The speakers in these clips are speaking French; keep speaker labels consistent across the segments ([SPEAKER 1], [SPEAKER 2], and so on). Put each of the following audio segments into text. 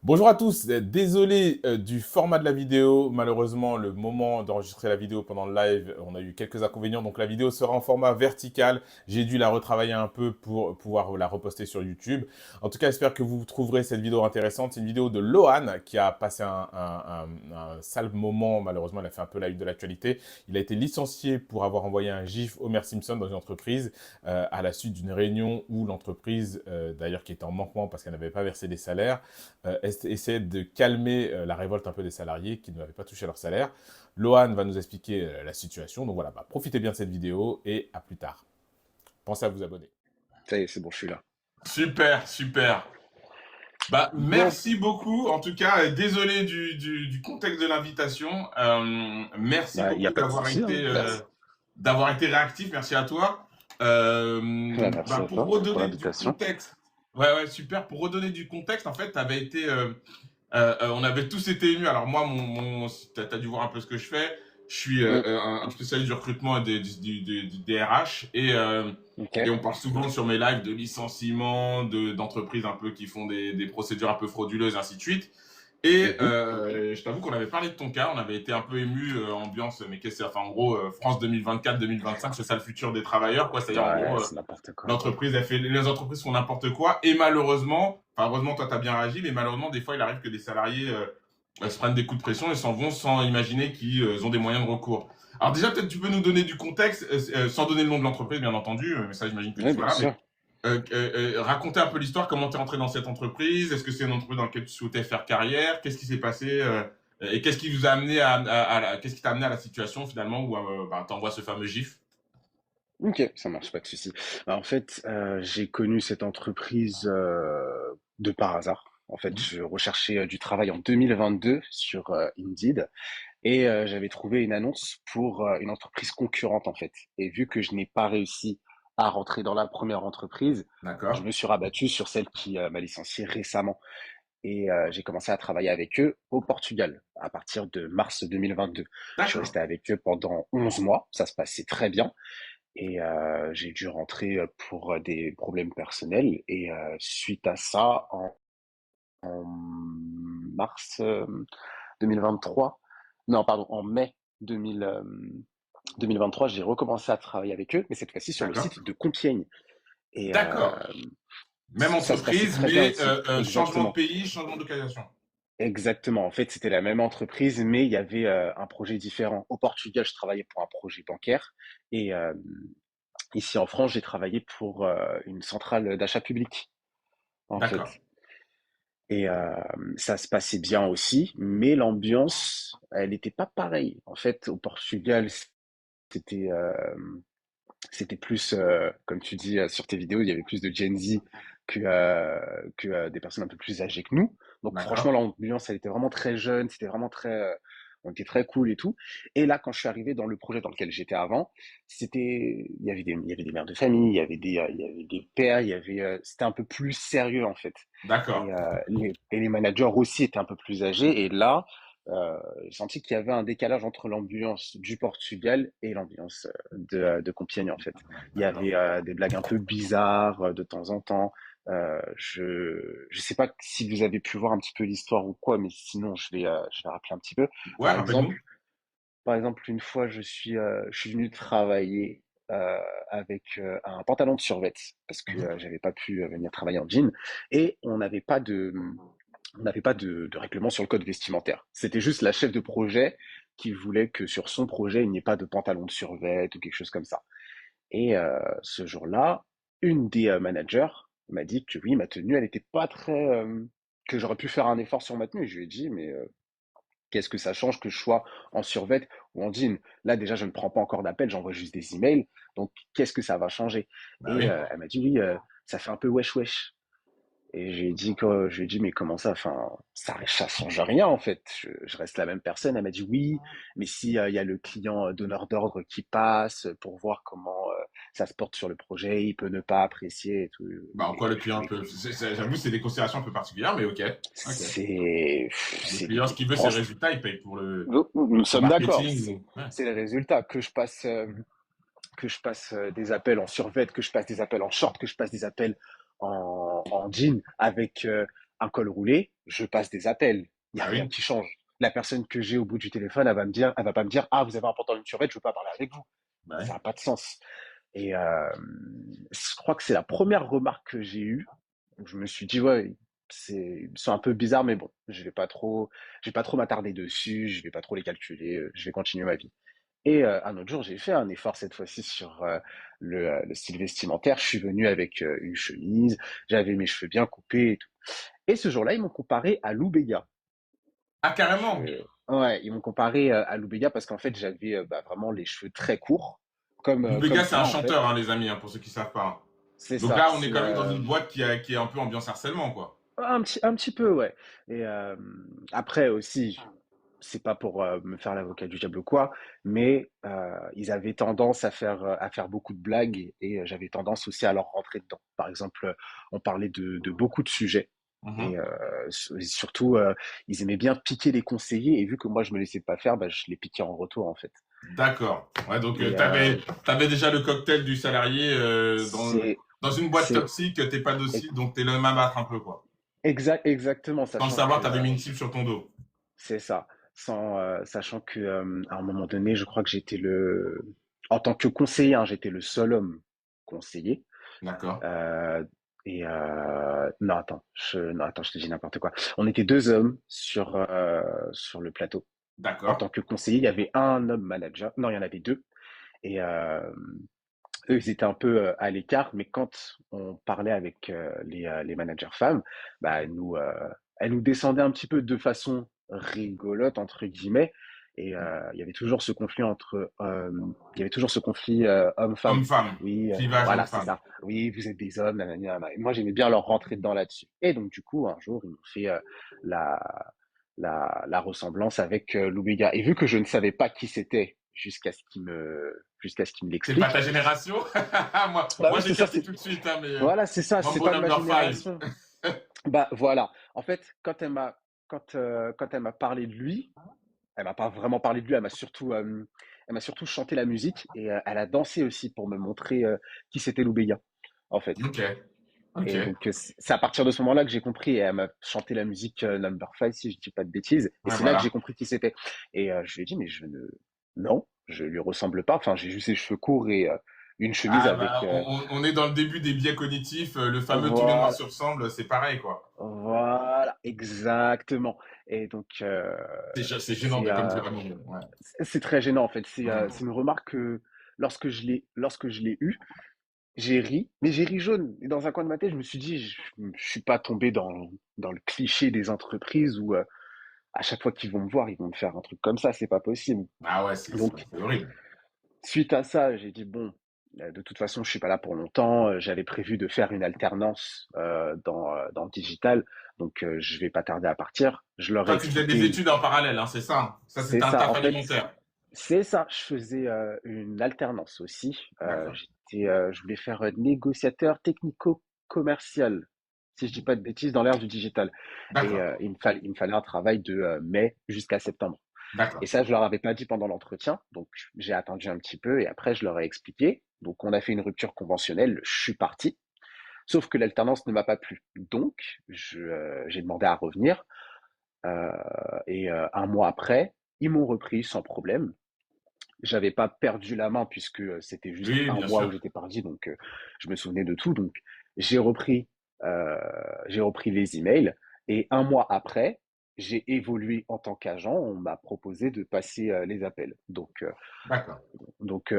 [SPEAKER 1] Bonjour à tous, désolé du format de la vidéo. Malheureusement, le moment d'enregistrer la vidéo pendant le live, on a eu quelques inconvénients. Donc la vidéo sera en format vertical. J'ai dû la retravailler un peu pour pouvoir la reposter sur YouTube. En tout cas, j'espère que vous trouverez cette vidéo intéressante. C'est une vidéo de Lohan qui a passé un sale moment. Malheureusement, il a fait un peu la une de l'actualité. Il a été licencié pour avoir envoyé un GIF Homer Simpson dans une entreprise à la suite d'une réunion où l'entreprise, d'ailleurs qui était en manquement parce qu'elle n'avait pas versé les salaires, essayer de calmer la révolte un peu des salariés qui n'avaient pas touché leur salaire. Lohan va nous expliquer la situation. Donc voilà, profitez bien de cette vidéo et à plus tard. Pensez à vous abonner.
[SPEAKER 2] Ça y est, c'est bon, je suis là.
[SPEAKER 1] Super, super.
[SPEAKER 2] Bon,
[SPEAKER 1] Merci beaucoup. En tout cas, désolé du contexte de l'invitation. Merci
[SPEAKER 2] il n'y a
[SPEAKER 1] beaucoup
[SPEAKER 2] pas de souci, hein. Merci.
[SPEAKER 1] d'avoir été réactif. Merci à toi.
[SPEAKER 2] Merci à
[SPEAKER 1] Pour
[SPEAKER 2] toi pour
[SPEAKER 1] redonner du
[SPEAKER 2] l'invitation.
[SPEAKER 1] contexte. Ouais, ouais, super. Pour redonner du contexte, en fait, tu avais été on avait tous été émus. Alors moi, t'as dû voir un peu ce que je fais. Je suis
[SPEAKER 2] Mm,
[SPEAKER 1] un spécialiste du recrutement et du DRH
[SPEAKER 2] ok.
[SPEAKER 1] et on parle souvent sur mes lives de licenciements, d'entreprises un peu qui font des procédures un peu frauduleuses, ainsi de suite. Et
[SPEAKER 2] Mhm.
[SPEAKER 1] je t'avoue qu'on avait parlé de ton cas, on avait été un peu ému, ambiance, mais qu'est-ce que c'est, enfin en gros, France 2024-2025, c'est ça le futur des travailleurs, quoi. C'est-à-dire en
[SPEAKER 2] Ouais,
[SPEAKER 1] gros,
[SPEAKER 2] c'est n'importe quoi.
[SPEAKER 1] les entreprises font n'importe quoi et malheureusement, enfin heureusement toi t'as bien réagi, mais malheureusement des fois il arrive que des salariés se prennent des coups de pression et s'en vont sans imaginer qu'ils ont des moyens de recours. Alors déjà peut-être tu peux nous donner du contexte, sans donner le nom de l'entreprise bien entendu, mais ça j'imagine que
[SPEAKER 2] Oui,
[SPEAKER 1] tu
[SPEAKER 2] bien
[SPEAKER 1] vas là, mais
[SPEAKER 2] sûr.
[SPEAKER 1] raconter un peu l'histoire, comment tu es rentré dans cette entreprise, est-ce que c'est une entreprise dans laquelle tu souhaitais faire carrière, qu'est-ce qui s'est passé et qu'est-ce qui vous a amené qu'est-ce qui t'a amené à la situation finalement où t'envoies ce fameux GIF.
[SPEAKER 2] Ok, ça marche, pas de souci. En fait, j'ai connu cette entreprise de par hasard. En fait,
[SPEAKER 1] Mhm.
[SPEAKER 2] je recherchais du travail en 2022 sur Indeed et j'avais trouvé une annonce pour une entreprise concurrente en fait. Et vu que je n'ai pas réussi à rentrer dans la première entreprise, je
[SPEAKER 1] D'accord.
[SPEAKER 2] me suis rabattu sur celle qui m'a licencié récemment. Et j'ai commencé à travailler avec eux au Portugal à partir de mars 2022. Je suis
[SPEAKER 1] D'accord.
[SPEAKER 2] resté avec eux pendant 11 mois, ça se passait très bien et j'ai dû rentrer pour des problèmes personnels et suite à ça, en mars 2023, non pardon, en mai 2000, 2023, j'ai recommencé à travailler avec eux, mais cette fois-ci sur le
[SPEAKER 1] D'accord.
[SPEAKER 2] site de Compiègne. Et
[SPEAKER 1] D'accord. Même
[SPEAKER 2] ça se passait
[SPEAKER 1] entreprise,
[SPEAKER 2] très bien
[SPEAKER 1] mais
[SPEAKER 2] aussi.
[SPEAKER 1] changement de
[SPEAKER 2] Exactement.
[SPEAKER 1] pays, changement de localisation.
[SPEAKER 2] Exactement. En fait, c'était la même entreprise, mais il y avait un projet différent. Au Portugal, je travaillais pour un projet bancaire et ici en France, j'ai travaillé pour une centrale d'achat public, en fait.
[SPEAKER 1] D'accord.
[SPEAKER 2] Et ça se passait bien aussi, mais l'ambiance, elle n'était pas pareille. En fait, au Portugal, c'était c'était plus, comme tu dis sur tes vidéos, il y avait plus de Gen Z que des personnes un peu plus âgées que nous. Donc franchement,
[SPEAKER 1] D'accord.
[SPEAKER 2] l'ambiance, elle était vraiment très jeune, c'était vraiment très, on était très cool et tout. Et là, quand je suis arrivé dans le projet dans lequel j'étais avant, il y avait des mères de famille, il y avait des pères, c'était un peu plus sérieux en fait.
[SPEAKER 1] D'accord.
[SPEAKER 2] Et les managers aussi étaient un peu plus âgés. Et là, j'ai senti qu'il y avait un décalage entre l'ambiance du Portugal et l'ambiance de Compiègne en fait. Il y
[SPEAKER 1] D'accord.
[SPEAKER 2] avait des blagues un peu bizarres de temps en temps. Je sais pas si vous avez pu voir un petit peu l'histoire ou quoi, mais sinon je vais rappeler un petit peu.
[SPEAKER 1] Ouais,
[SPEAKER 2] Par exemple,
[SPEAKER 1] rappelle-nous.
[SPEAKER 2] par exemple une fois je suis venu travailler avec un pantalon de survêt parce que
[SPEAKER 1] Mhm.
[SPEAKER 2] j'avais pas pu venir travailler en jean et on n'avait pas de règlement sur le code vestimentaire. C'était juste la chef de projet qui voulait que sur son projet, il n'y ait pas de pantalon de survêt ou quelque chose comme ça. Et ce jour-là, une des managers m'a dit que oui, ma tenue, elle n'était pas très... que j'aurais pu faire un effort sur ma tenue. Je lui ai dit, mais qu'est-ce que ça change que je sois en survêt ou en jean? Là, déjà, je ne prends pas encore d'appel, j'envoie juste des emails. Donc, qu'est-ce que ça va changer?
[SPEAKER 1] Bah
[SPEAKER 2] Et
[SPEAKER 1] oui.
[SPEAKER 2] elle m'a dit, oui, ça fait un peu wesh wesh. Et je lui ai dit, mais comment ça? Enfin, ça change rien en fait. Je reste la même personne. Elle m'a dit oui, mais si il y a le client donneur d'ordre qui passe pour voir comment ça se porte sur le projet, il peut ne pas apprécier et tout.
[SPEAKER 1] Bah en
[SPEAKER 2] Mais,
[SPEAKER 1] quoi le client peut. J'avoue, c'est des considérations un peu particulières, mais ok. Ok.
[SPEAKER 2] c'est,
[SPEAKER 1] Le
[SPEAKER 2] c'est,
[SPEAKER 1] client, ce qu'il veut, c'est le
[SPEAKER 2] franchement,
[SPEAKER 1] résultat, il paye pour
[SPEAKER 2] nous
[SPEAKER 1] le
[SPEAKER 2] sommes d'accord.
[SPEAKER 1] marketing. Ouais.
[SPEAKER 2] C'est le résultat que je passe des appels en survêt, que je passe des appels en short, que je passe des appels en jean avec un col roulé, je passe des appels. Il n'y a
[SPEAKER 1] Bah
[SPEAKER 2] rien
[SPEAKER 1] oui.
[SPEAKER 2] qui change. La personne que j'ai au bout du téléphone, elle va pas me dire, ah, vous avez un pantalon de survêt, je veux pas parler avec vous.
[SPEAKER 1] Bah oui.
[SPEAKER 2] Ça n'a pas de sens. Et je crois que c'est la première remarque que j'ai eue. Donc, je me suis dit, ouais, ils sont un peu bizarres, mais bon, je vais pas trop m'attarder dessus, je vais pas trop les calculer, je vais continuer ma vie. Et un autre jour, j'ai fait un effort cette fois-ci sur le style vestimentaire. Je suis venu avec une chemise, j'avais mes cheveux bien coupés et tout. Et ce jour-là, ils m'ont comparé à Lou Béga.
[SPEAKER 1] Ah, carrément.
[SPEAKER 2] Ouais, ils m'ont comparé à Lou Béga parce qu'en fait, j'avais vraiment les cheveux très courts,
[SPEAKER 1] Lou
[SPEAKER 2] comme
[SPEAKER 1] Béga, c'est un
[SPEAKER 2] toi en fait.
[SPEAKER 1] chanteur, hein, les amis, hein, pour ceux qui savent pas.
[SPEAKER 2] C'est
[SPEAKER 1] Donc
[SPEAKER 2] ça.
[SPEAKER 1] là, on est
[SPEAKER 2] C'est
[SPEAKER 1] quand même dans une boîte qui est un peu ambiance harcèlement, quoi.
[SPEAKER 2] un petit peu, ouais. Et après aussi, c'est pas pour me faire l'avocat du diable ou quoi, mais ils avaient tendance à faire beaucoup de blagues et j'avais tendance aussi à leur rentrer dedans. Par exemple, on parlait de beaucoup de sujets et
[SPEAKER 1] Mhm.
[SPEAKER 2] surtout, ils aimaient bien piquer les conseillers et vu que moi je me laissais pas faire, bah, je les piquais en retour en fait.
[SPEAKER 1] D'accord. Ouais, donc
[SPEAKER 2] Et
[SPEAKER 1] t'avais déjà le cocktail du salarié
[SPEAKER 2] c'est
[SPEAKER 1] dans une boîte
[SPEAKER 2] c'est
[SPEAKER 1] toxique, t'es pas
[SPEAKER 2] ex-
[SPEAKER 1] docile, donc t'es le même à battre un peu, quoi.
[SPEAKER 2] exactement,
[SPEAKER 1] Sans le
[SPEAKER 2] sachant que
[SPEAKER 1] savoir, t'avais mis une cible sur ton dos.
[SPEAKER 2] c'est ça. Sachant que à un moment donné, je crois que en tant que conseiller, hein, j'étais le seul homme conseiller.
[SPEAKER 1] D'accord.
[SPEAKER 2] Euh, non, attends, je te dis n'importe quoi. On était deux hommes sur le plateau. En
[SPEAKER 1] D'accord.
[SPEAKER 2] tant que conseiller, il y avait un homme manager. Non, il y en avait deux. Et eux, ils étaient un peu à l'écart. Mais quand on parlait avec les managers femmes, bah, elles nous descendaient un petit peu de façon rigolote entre guillemets. Et il y avait toujours ce conflit homme-femme.
[SPEAKER 1] Homme-femme.
[SPEAKER 2] Oui,
[SPEAKER 1] Clivage
[SPEAKER 2] voilà, c'est
[SPEAKER 1] homme-femme.
[SPEAKER 2] ça. Oui, vous êtes des hommes, nanani, nanana. Et moi, j'aimais bien leur rentrer dedans là-dessus. Et donc, du coup, un jour, ils m'ont fait la, la ressemblance avec Lou Bega. Et vu que je ne savais pas qui c'était jusqu'à ce qu'il me
[SPEAKER 1] C'est pas
[SPEAKER 2] l'explique,
[SPEAKER 1] ta génération?
[SPEAKER 2] bah
[SPEAKER 1] Moi
[SPEAKER 2] oui,
[SPEAKER 1] j'ai
[SPEAKER 2] c'est ça,
[SPEAKER 1] capté tout de suite, hein, mais
[SPEAKER 2] voilà, c'est ça,
[SPEAKER 1] moi,
[SPEAKER 2] c'est pas de
[SPEAKER 1] bonhomme
[SPEAKER 2] ma
[SPEAKER 1] leur five.
[SPEAKER 2] génération. Bah voilà. En fait, quand elle m'a parlé de lui, elle m'a pas vraiment parlé de lui, elle m'a surtout chanté la musique et elle a dansé aussi pour me montrer qui c'était Lou Béga, en fait.
[SPEAKER 1] Ok. Ok.
[SPEAKER 2] Et donc c'est à partir de ce moment-là que j'ai compris. Et elle m'a chanté la musique Number 5 si je dis pas de bêtises. Et
[SPEAKER 1] Ouais,
[SPEAKER 2] c'est là que j'ai
[SPEAKER 1] voilà.
[SPEAKER 2] compris qui c'était. Et je lui ai dit mais non, je lui ressemble pas. Enfin j'ai juste les cheveux courts et une chemise
[SPEAKER 1] Ah
[SPEAKER 2] avec
[SPEAKER 1] bah, on est dans le début des biais cognitifs. Le fameux tous les noirs
[SPEAKER 2] voilà.
[SPEAKER 1] se ressemblent, c'est pareil, quoi.
[SPEAKER 2] Voilà, exactement. Et donc,
[SPEAKER 1] C'est gênant
[SPEAKER 2] c'est
[SPEAKER 1] de comme dire un nom. Ouais.
[SPEAKER 2] c'est très gênant en fait. C'est
[SPEAKER 1] Mhm.
[SPEAKER 2] une remarque que lorsque je l'ai eue, j'ai ri, mais j'ai ri jaune. Et dans un coin de ma tête, je me suis dit, je suis pas tombé dans le cliché des entreprises où à chaque fois qu'ils vont me voir, ils vont me faire un truc comme ça. C'est pas possible.
[SPEAKER 1] Ah ouais,
[SPEAKER 2] Donc,
[SPEAKER 1] c'est horrible.
[SPEAKER 2] suite à ça, j'ai dit bon. De toute façon, je suis pas là pour longtemps. J'avais prévu de faire une alternance dans le digital, donc je vais pas tarder à partir. Je leur ai
[SPEAKER 1] Toi, tu faisais des
[SPEAKER 2] expliqué.
[SPEAKER 1] études en parallèle, hein, c'est ça, hein. Ça,
[SPEAKER 2] C'est
[SPEAKER 1] c'était un
[SPEAKER 2] ça.
[SPEAKER 1] taf
[SPEAKER 2] En fait,
[SPEAKER 1] alimentaire.
[SPEAKER 2] c'est ça. Je faisais une alternance aussi.
[SPEAKER 1] D'accord.
[SPEAKER 2] Je voulais faire négociateur technico-commercial, si je dis pas de bêtises, dans l'ère du digital. Et
[SPEAKER 1] D'accord.
[SPEAKER 2] il me fallait un travail de mai jusqu'à septembre. Et
[SPEAKER 1] D'accord.
[SPEAKER 2] ça, je leur avais pas dit pendant l'entretien. Donc, j'ai attendu un petit peu et après, je leur ai expliqué. Donc, on a fait une rupture conventionnelle. Je suis parti. Sauf que l'alternance ne m'a pas plu. Donc, j'ai demandé à revenir. Euh, et un mois après, ils m'ont repris sans problème. J'avais pas perdu la main puisque c'était juste
[SPEAKER 1] Oui,
[SPEAKER 2] un
[SPEAKER 1] bien
[SPEAKER 2] mois où
[SPEAKER 1] sûr.
[SPEAKER 2] j'étais parti, donc je me souvenais de tout. Donc j'ai repris, euh, j'ai repris les emails et un mois après, j'ai évolué en tant qu'agent. On m'a proposé de passer les appels.
[SPEAKER 1] D'accord.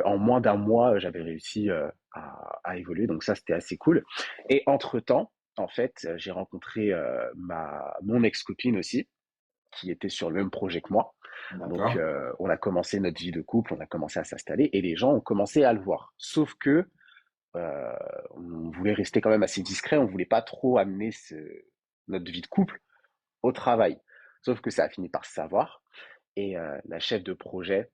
[SPEAKER 2] En moins d'un mois, j'avais réussi à évoluer. Donc ça, c'était assez cool. Et entre-temps, en fait, j'ai rencontré mon ex-copine aussi, qui était sur le même projet que moi. Donc,
[SPEAKER 1] D'accord.
[SPEAKER 2] on a commencé notre vie de couple, on a commencé à s'installer et les gens ont commencé à le voir. Sauf que euh, on voulait rester quand même assez discret, on voulait pas trop amener notre vie de couple au travail. Sauf que ça a fini par se savoir et la chef de projet,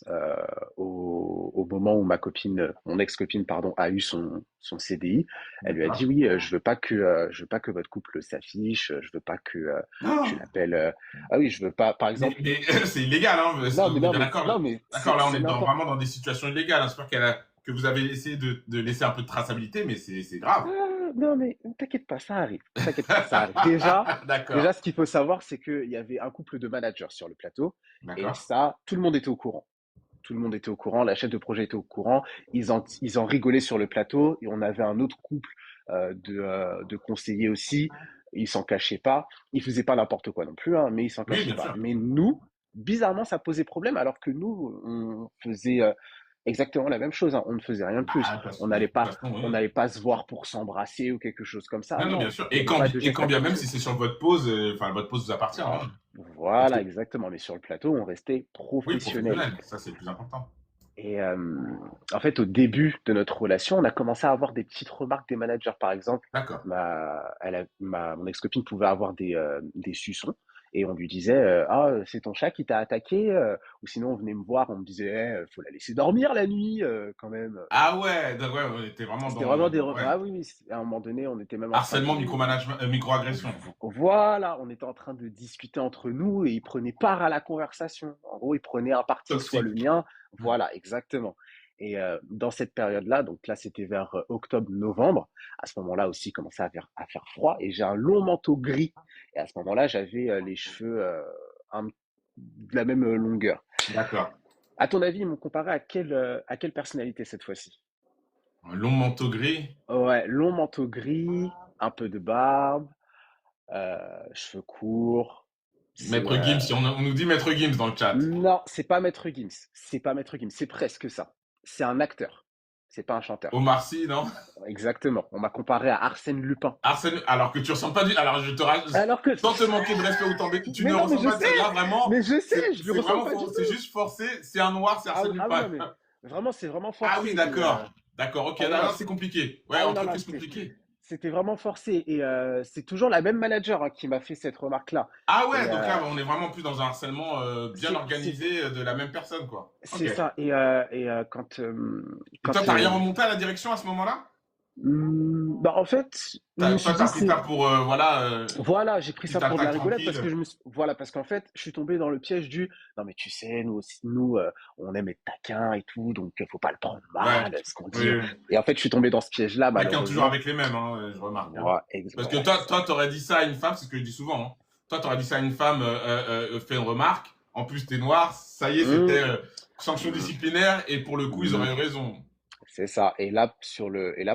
[SPEAKER 2] euh, au moment où mon ex-copine, pardon, a eu son CDI, elle lui a dit
[SPEAKER 1] D'accord.
[SPEAKER 2] oui, je veux pas que votre couple s'affiche, je veux pas que tu
[SPEAKER 1] Oh,
[SPEAKER 2] l'appelles. Ah oui, je veux pas, par exemple.
[SPEAKER 1] mais c'est illégal, hein.
[SPEAKER 2] Non,
[SPEAKER 1] On est bien
[SPEAKER 2] non,
[SPEAKER 1] d'accord.
[SPEAKER 2] mais
[SPEAKER 1] D'accord, là, on
[SPEAKER 2] c'est
[SPEAKER 1] est
[SPEAKER 2] n'importe.
[SPEAKER 1] vraiment dans des situations illégales. J'espère que vous avez essayé de laisser un peu de traçabilité, mais c'est grave.
[SPEAKER 2] non, mais t'inquiète pas, ça arrive. T'inquiète pas, ça arrive. Déjà,
[SPEAKER 1] D'accord,
[SPEAKER 2] ce qu'il faut savoir, c'est qu'il y avait un couple de managers sur le plateau. Et
[SPEAKER 1] d'accord.
[SPEAKER 2] ça, tout le monde était au courant. Tout le monde était au courant, la chef de projet était au courant. Ils en rigolaient sur le plateau. Et on avait un autre couple de conseillers aussi. Ils s'en cachaient pas. Ils faisaient pas n'importe quoi non plus, hein, mais ils s'en
[SPEAKER 1] Oui,
[SPEAKER 2] cachaient
[SPEAKER 1] bien
[SPEAKER 2] pas.
[SPEAKER 1] sûr.
[SPEAKER 2] Mais nous, bizarrement, ça posait problème alors que nous, on faisait exactement la même chose, hein. On ne faisait rien de plus.
[SPEAKER 1] Bah, parce
[SPEAKER 2] On
[SPEAKER 1] que de
[SPEAKER 2] n'allait
[SPEAKER 1] toute
[SPEAKER 2] pas,
[SPEAKER 1] façon,
[SPEAKER 2] on
[SPEAKER 1] oui.
[SPEAKER 2] n'allait pas se voir pour s'embrasser ou quelque chose comme ça.
[SPEAKER 1] Non, non, bien
[SPEAKER 2] Non,
[SPEAKER 1] sûr.
[SPEAKER 2] il n'y avait pas de
[SPEAKER 1] Et
[SPEAKER 2] geste
[SPEAKER 1] quand
[SPEAKER 2] à
[SPEAKER 1] bien même
[SPEAKER 2] côté.
[SPEAKER 1] si c'est sur votre pause, enfin, votre pause vous appartient, hein.
[SPEAKER 2] Voilà,
[SPEAKER 1] Parce que,
[SPEAKER 2] voilà, exactement. Mais sur le plateau, on restait
[SPEAKER 1] oui,
[SPEAKER 2] professionnel.
[SPEAKER 1] professionnel, ça c'est le plus important.
[SPEAKER 2] Et en fait, au début de notre relation, on a commencé à avoir des petites remarques des managers. Par exemple,
[SPEAKER 1] D'accord.
[SPEAKER 2] mon ex-copine pouvait avoir des suçons et on lui disait ah, c'est ton chat qui t'a attaqué ou sinon on venait me voir, on me disait faut la laisser dormir la nuit quand même.
[SPEAKER 1] Ah ouais, donc ouais, on était vraiment
[SPEAKER 2] C'était vraiment
[SPEAKER 1] ouais.
[SPEAKER 2] ah oui, oui, à un moment donné, on était même en train
[SPEAKER 1] Harcèlement,
[SPEAKER 2] de
[SPEAKER 1] micromanagement, microagression.
[SPEAKER 2] voilà, on était en train de discuter entre nous et il prenait part à la conversation. En gros, il prenait un parti, soit le
[SPEAKER 1] Toxique.
[SPEAKER 2] mien. Voilà, exactement. Et dans cette période-là, donc là, c'était vers octobre-novembre. À ce moment-là aussi, il commençait à faire froid et j'ai un long manteau gris. Et à ce moment-là, j'avais les cheveux de la même longueur.
[SPEAKER 1] D'accord.
[SPEAKER 2] À ton avis, ils m'ont comparé à quelle personnalité cette fois-ci?
[SPEAKER 1] Un long manteau gris.
[SPEAKER 2] Ouais, long manteau gris, un peu de barbe, cheveux courts. C'est
[SPEAKER 1] Maître Gims, on nous dit Maître Gims dans le chat.
[SPEAKER 2] Non, c'est pas Maître Gims. C'est pas Maître Gims. C'est presque ça. C'est un acteur. C'est pas un chanteur.
[SPEAKER 1] Omar Sy, non?
[SPEAKER 2] Exactement. On m'a comparé à Arsène Lupin.
[SPEAKER 1] Arsène, alors que tu ressembles pas du. Alors je te
[SPEAKER 2] Alors que,
[SPEAKER 1] sans te manquer de respect ou tu
[SPEAKER 2] mais
[SPEAKER 1] ne
[SPEAKER 2] non, mais
[SPEAKER 1] ressembles
[SPEAKER 2] je
[SPEAKER 1] pas de
[SPEAKER 2] sais,
[SPEAKER 1] là vraiment.
[SPEAKER 2] mais je sais, je lui
[SPEAKER 1] C'est
[SPEAKER 2] ressemble
[SPEAKER 1] vraiment
[SPEAKER 2] pas du
[SPEAKER 1] c'est
[SPEAKER 2] tout.
[SPEAKER 1] juste forcé. C'est un noir, c'est
[SPEAKER 2] Ah,
[SPEAKER 1] Arsène
[SPEAKER 2] ah oui, non,
[SPEAKER 1] Lupin.
[SPEAKER 2] mais vraiment, c'est vraiment
[SPEAKER 1] Ah oui,
[SPEAKER 2] forcé. Et
[SPEAKER 1] d'accord. D'accord, ok.
[SPEAKER 2] ah
[SPEAKER 1] Non,
[SPEAKER 2] non, non,
[SPEAKER 1] non, c'est compliqué. Ouais,
[SPEAKER 2] ah oui, non, non,
[SPEAKER 1] entreprise compliquée.
[SPEAKER 2] c'était vraiment forcé. Et c'est toujours la même manager qui m'a fait cette remarque-là.
[SPEAKER 1] Ah ouais,
[SPEAKER 2] Et
[SPEAKER 1] donc là, on est vraiment plus dans un harcèlement bien
[SPEAKER 2] c'est
[SPEAKER 1] organisé de la même personne, quoi. Ok.
[SPEAKER 2] c'est ça. Et
[SPEAKER 1] Et toi,
[SPEAKER 2] quand
[SPEAKER 1] t'as rien remonté à la direction à ce moment-là?
[SPEAKER 2] bah, en fait, je me suis
[SPEAKER 1] Toi,
[SPEAKER 2] dit,
[SPEAKER 1] t'as pris ça pour, voilà,
[SPEAKER 2] voilà, j'ai pris
[SPEAKER 1] petite
[SPEAKER 2] ça pour de la
[SPEAKER 1] attaque
[SPEAKER 2] rigolade parce
[SPEAKER 1] tranquille.
[SPEAKER 2] que voilà, parce qu'en fait, je suis tombé dans le piège du non, mais tu sais, nous aussi, on aime être taquin et tout, donc faut pas le prendre
[SPEAKER 1] Ouais.
[SPEAKER 2] mal, ce qu'on
[SPEAKER 1] Oui,
[SPEAKER 2] dit.
[SPEAKER 1] oui.
[SPEAKER 2] Et en fait, je suis tombé dans ce piège-là,
[SPEAKER 1] Chacun toujours
[SPEAKER 2] malheureusement.
[SPEAKER 1] avec les mêmes, hein, je remarque, hein.
[SPEAKER 2] Voilà,
[SPEAKER 1] Parce que
[SPEAKER 2] voilà,
[SPEAKER 1] toi, t'aurais dit ça à une femme, c'est ce que je dis souvent, hein. Toi, t'aurais dit ça à une femme, fait une remarque. En plus, t'es noir. Ça y est, c'était
[SPEAKER 2] Hum,
[SPEAKER 1] sanction
[SPEAKER 2] hum,
[SPEAKER 1] disciplinaire. Et pour le coup, ils auraient
[SPEAKER 2] hum.
[SPEAKER 1] eu raison.
[SPEAKER 2] C'est ça. Et là,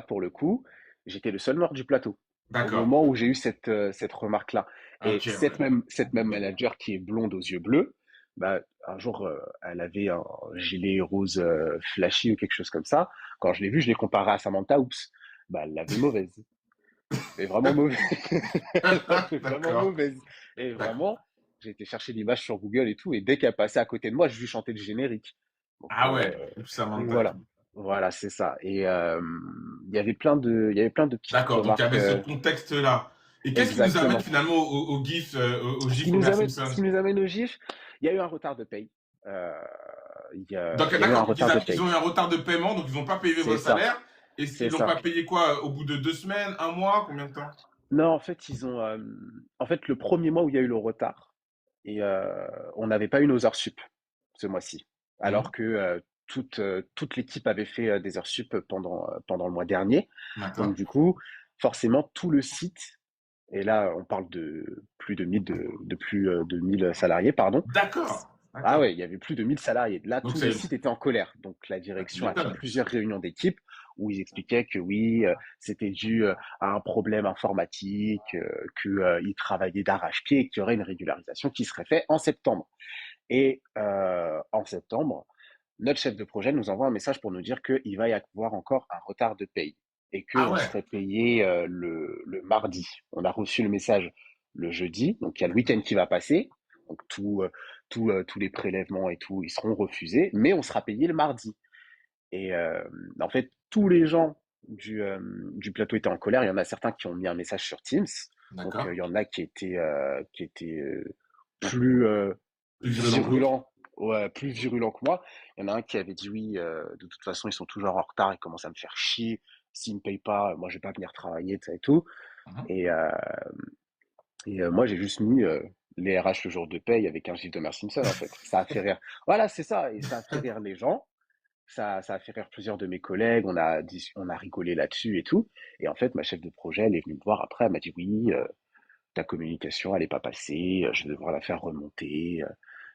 [SPEAKER 2] pour le coup, j'étais le seul noir du plateau au
[SPEAKER 1] D'accord.
[SPEAKER 2] moment où j'ai eu cette remarque-là. Et
[SPEAKER 1] Ok, ouais.
[SPEAKER 2] cette même manager qui est blonde aux yeux bleus, bah, un jour, elle avait un gilet rose flashy ou quelque chose comme ça. Quand je l'ai vue, je l'ai comparée à Samantha Oops. Bah, elle l'avait mauvaise. Mais vraiment mauvaise. Elle l'avait vraiment
[SPEAKER 1] D'accord.
[SPEAKER 2] mauvaise. Et
[SPEAKER 1] D'accord.
[SPEAKER 2] vraiment, j'ai été chercher l'image sur Google et tout. Et dès qu'elle passait à côté de moi, je lui chantais le générique. Donc,
[SPEAKER 1] Ah ouais. Et puis
[SPEAKER 2] donc
[SPEAKER 1] Samantha et
[SPEAKER 2] voilà.
[SPEAKER 1] tout.
[SPEAKER 2] Voilà, c'est ça. Et il y avait plein de petites
[SPEAKER 1] D'accord. Donc, il y
[SPEAKER 2] remarques.
[SPEAKER 1] avait ce contexte-là. Et qu'est-ce qui nous amène
[SPEAKER 2] Exactement.
[SPEAKER 1] finalement au GIF, au
[SPEAKER 2] Ce qui
[SPEAKER 1] GIF
[SPEAKER 2] nous
[SPEAKER 1] Homer
[SPEAKER 2] amène,
[SPEAKER 1] Simpson?
[SPEAKER 2] ce qui nous amène au GIF, il y a eu un retard de paye. Euh,
[SPEAKER 1] Donc,
[SPEAKER 2] il y a eu un
[SPEAKER 1] d'accord. Donc,
[SPEAKER 2] retard de
[SPEAKER 1] ils
[SPEAKER 2] paye.
[SPEAKER 1] ont eu un retard de paiement. Donc, ils n'ont pas payé
[SPEAKER 2] C'est
[SPEAKER 1] vos
[SPEAKER 2] ça.
[SPEAKER 1] salaires. Et
[SPEAKER 2] C'est
[SPEAKER 1] ils l'ont
[SPEAKER 2] ça.
[SPEAKER 1] pas payé quoi? Au bout de 2 semaines, un mois? Combien de temps?
[SPEAKER 2] Non, en fait, en fait, le premier mois où il y a eu le retard, et on n'avait pas eu nos heures sup ce mois-ci, alors
[SPEAKER 1] Mhm.
[SPEAKER 2] que toute l'équipe avait fait des heures sup pendant le mois dernier. Donc
[SPEAKER 1] D'accord.
[SPEAKER 2] du coup, forcément, tout le site, et là, on parle de plus de 1000, de plus de 1000 salariés, pardon.
[SPEAKER 1] D'accord.
[SPEAKER 2] Ah
[SPEAKER 1] D'accord.
[SPEAKER 2] ouais, il y avait plus de 1000 salariés. Là,
[SPEAKER 1] Donc,
[SPEAKER 2] tout le
[SPEAKER 1] c'est.
[SPEAKER 2] site était en colère. Donc la
[SPEAKER 1] Bah, tu
[SPEAKER 2] direction a fait
[SPEAKER 1] m'étonnes.
[SPEAKER 2] plusieurs réunions d'équipe où ils expliquaient que oui, c'était dû à un problème informatique, qu'ils travaillaient d'arrache-pied et qu'il y aurait une régularisation qui serait faite en septembre. Et en septembre, notre chef de projet nous envoie un message pour nous dire qu'il va y avoir encore un retard de paye et
[SPEAKER 1] Ah
[SPEAKER 2] qu'on
[SPEAKER 1] ouais.
[SPEAKER 2] serait payé le mardi. On a reçu le message le jeudi, donc il y a le week-end qui va passer, donc tous les prélèvements et tout, ils seront refusés, mais on sera payé le mardi. Et en fait, tous les gens du plateau étaient en colère. Il y en a certains qui ont mis un message sur Teams, donc
[SPEAKER 1] D'accord.
[SPEAKER 2] il y en a qui étaient plus
[SPEAKER 1] Plus virulent que l'autre.
[SPEAKER 2] virulents. Ouais, plus virulents que moi. Il y en a un qui avait dit oui, de toute façon, ils sont toujours en retard, ils commencent à me faire chier. S'ils me payent pas, moi, je vais pas venir travailler, ça et tout.
[SPEAKER 1] Mhm.
[SPEAKER 2] Et, euh, et moi, j'ai juste mis les RH le jour de paye avec un gif de Homer Simpson, en fait. Ça a fait rire. Voilà, c'est ça. Et ça a fait rire les gens. ça a fait rire plusieurs de mes collègues, on a rigolé là-dessus et tout. Et en fait, ma chef de projet, elle est venue me voir après, elle m'a dit oui, ta communication, elle est pas passée, je vais devoir la faire remonter.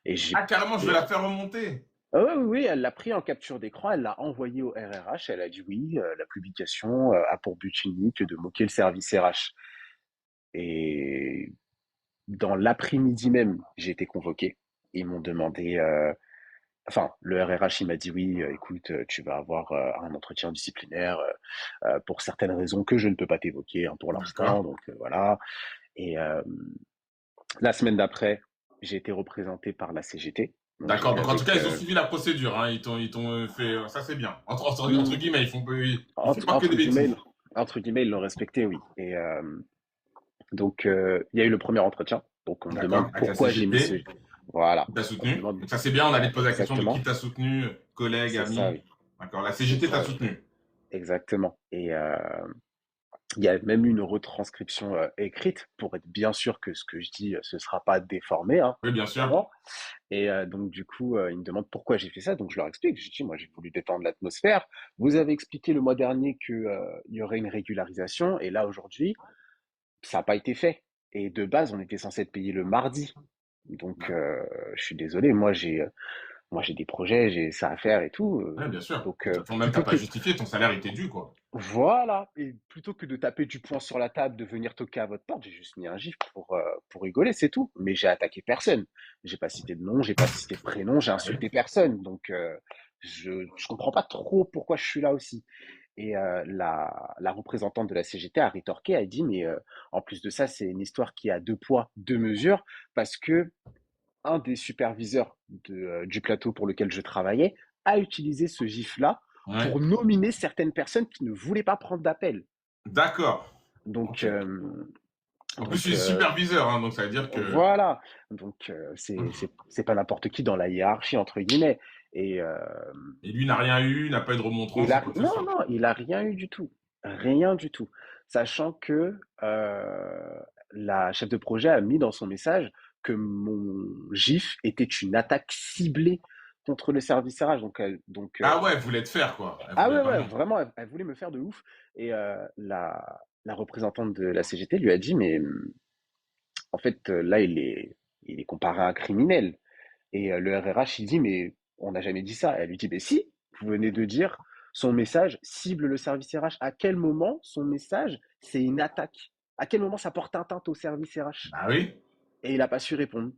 [SPEAKER 2] Et j'ai,
[SPEAKER 1] Ah, carrément, je vais
[SPEAKER 2] et-
[SPEAKER 1] la faire remonter.
[SPEAKER 2] ah ouais, oui, oui, elle l'a pris en capture d'écran, elle l'a envoyé au RRH, elle a dit oui, la publication a pour but unique de moquer le service RH. Et dans l'après-midi même, j'ai été convoqué. Ils m'ont demandé, enfin, le RRH, il m'a dit oui, écoute, tu vas avoir un entretien disciplinaire pour certaines raisons que je ne peux pas t'évoquer, hein, pour
[SPEAKER 1] D'accord.
[SPEAKER 2] l'instant, donc voilà. Et la semaine d'après, j'ai été représenté par la CGT. Donc
[SPEAKER 1] D'accord.
[SPEAKER 2] j'étais
[SPEAKER 1] Donc, en tout cas,
[SPEAKER 2] avec,
[SPEAKER 1] ils ont suivi la procédure, hein. Ils t'ont fait, ça c'est bien. Entre guillemets, ils font pas que
[SPEAKER 2] entre
[SPEAKER 1] des
[SPEAKER 2] guillemets,
[SPEAKER 1] bêtises.
[SPEAKER 2] entre guillemets, ils l'ont respecté, oui. Et donc il y a eu le premier entretien. Donc on me
[SPEAKER 1] D'accord.
[SPEAKER 2] demande
[SPEAKER 1] Avec la
[SPEAKER 2] pourquoi j'ai mis ce,
[SPEAKER 1] CGT,
[SPEAKER 2] voilà.
[SPEAKER 1] qui t'a
[SPEAKER 2] On me
[SPEAKER 1] soutenu.
[SPEAKER 2] demande
[SPEAKER 1] Donc, ça c'est bien. On allait te poser la question de qui
[SPEAKER 2] exactement.
[SPEAKER 1] t'a soutenu, collègue,
[SPEAKER 2] C'est ça,
[SPEAKER 1] ami.
[SPEAKER 2] oui.
[SPEAKER 1] D'accord. La
[SPEAKER 2] C'est
[SPEAKER 1] CGT t'a
[SPEAKER 2] ça, oui.
[SPEAKER 1] soutenu.
[SPEAKER 2] Exactement. Et il y a même eu une retranscription écrite pour être bien sûr que ce que je dis, ce sera pas déformé, hein,
[SPEAKER 1] Oui, bien sûr.
[SPEAKER 2] évidemment. Et donc du coup, ils me demandent pourquoi j'ai fait ça. Donc je leur explique. Je dis, moi, j'ai voulu détendre l'atmosphère. Vous avez expliqué le mois dernier que il y aurait une régularisation, et là aujourd'hui, ça n'a pas été fait. Et de base, on était censé être payé le mardi. Donc, je suis désolé. Moi, j'ai des projets, j'ai ça à faire et tout.
[SPEAKER 1] Oui, bien sûr.
[SPEAKER 2] Donc,
[SPEAKER 1] De toute façon, même t'as
[SPEAKER 2] plutôt
[SPEAKER 1] pas
[SPEAKER 2] que
[SPEAKER 1] justifié, ton salaire était dû, quoi.
[SPEAKER 2] voilà, et plutôt que de taper du poing sur la table, de venir toquer à votre porte, j'ai juste mis un gif pour rigoler, c'est tout. Mais j'ai attaqué personne. J'ai pas cité de nom, j'ai pas cité de prénom, j'ai
[SPEAKER 1] Ouais.
[SPEAKER 2] insulté personne. Donc, je comprends pas trop pourquoi je suis là aussi. Et la représentante de la CGT a rétorqué, a dit, mais en plus de ça, c'est une histoire qui a deux poids, deux mesures, parce que un des superviseurs du plateau pour lequel je travaillais a utilisé ce gif-là
[SPEAKER 1] Ouais.
[SPEAKER 2] pour nominer certaines personnes qui ne voulaient pas prendre d'appel.
[SPEAKER 1] D'accord.
[SPEAKER 2] Donc,
[SPEAKER 1] Ok. En plus, je
[SPEAKER 2] donc
[SPEAKER 1] suis superviseur, hein, donc ça veut dire que.
[SPEAKER 2] voilà. Donc, c'est pas n'importe qui dans la hiérarchie, entre guillemets. Et
[SPEAKER 1] Et lui n'a rien eu, n'a pas eu de remontrance ou quoi que ce
[SPEAKER 2] non,
[SPEAKER 1] soit.
[SPEAKER 2] non, il a rien eu du tout. Rien du tout. Sachant que la chef de projet a mis dans son message que mon GIF était une attaque ciblée contre le service RH.
[SPEAKER 1] Ah ouais, elle voulait te faire, quoi. Elle
[SPEAKER 2] ah
[SPEAKER 1] voulait
[SPEAKER 2] ouais, ouais,
[SPEAKER 1] vraiment.
[SPEAKER 2] vraiment, elle voulait me faire de ouf. Et la représentante de la CGT lui a dit, mais en fait, là, il est comparé à un criminel. Et le RRH, il dit, mais on n'a jamais dit ça. Elle lui dit, mais si, vous venez de dire, son message cible le service RH. À quel moment son message, c'est une attaque? À quel moment ça porte atteinte au service RH?
[SPEAKER 1] Ah oui?
[SPEAKER 2] Et il n'a pas su répondre.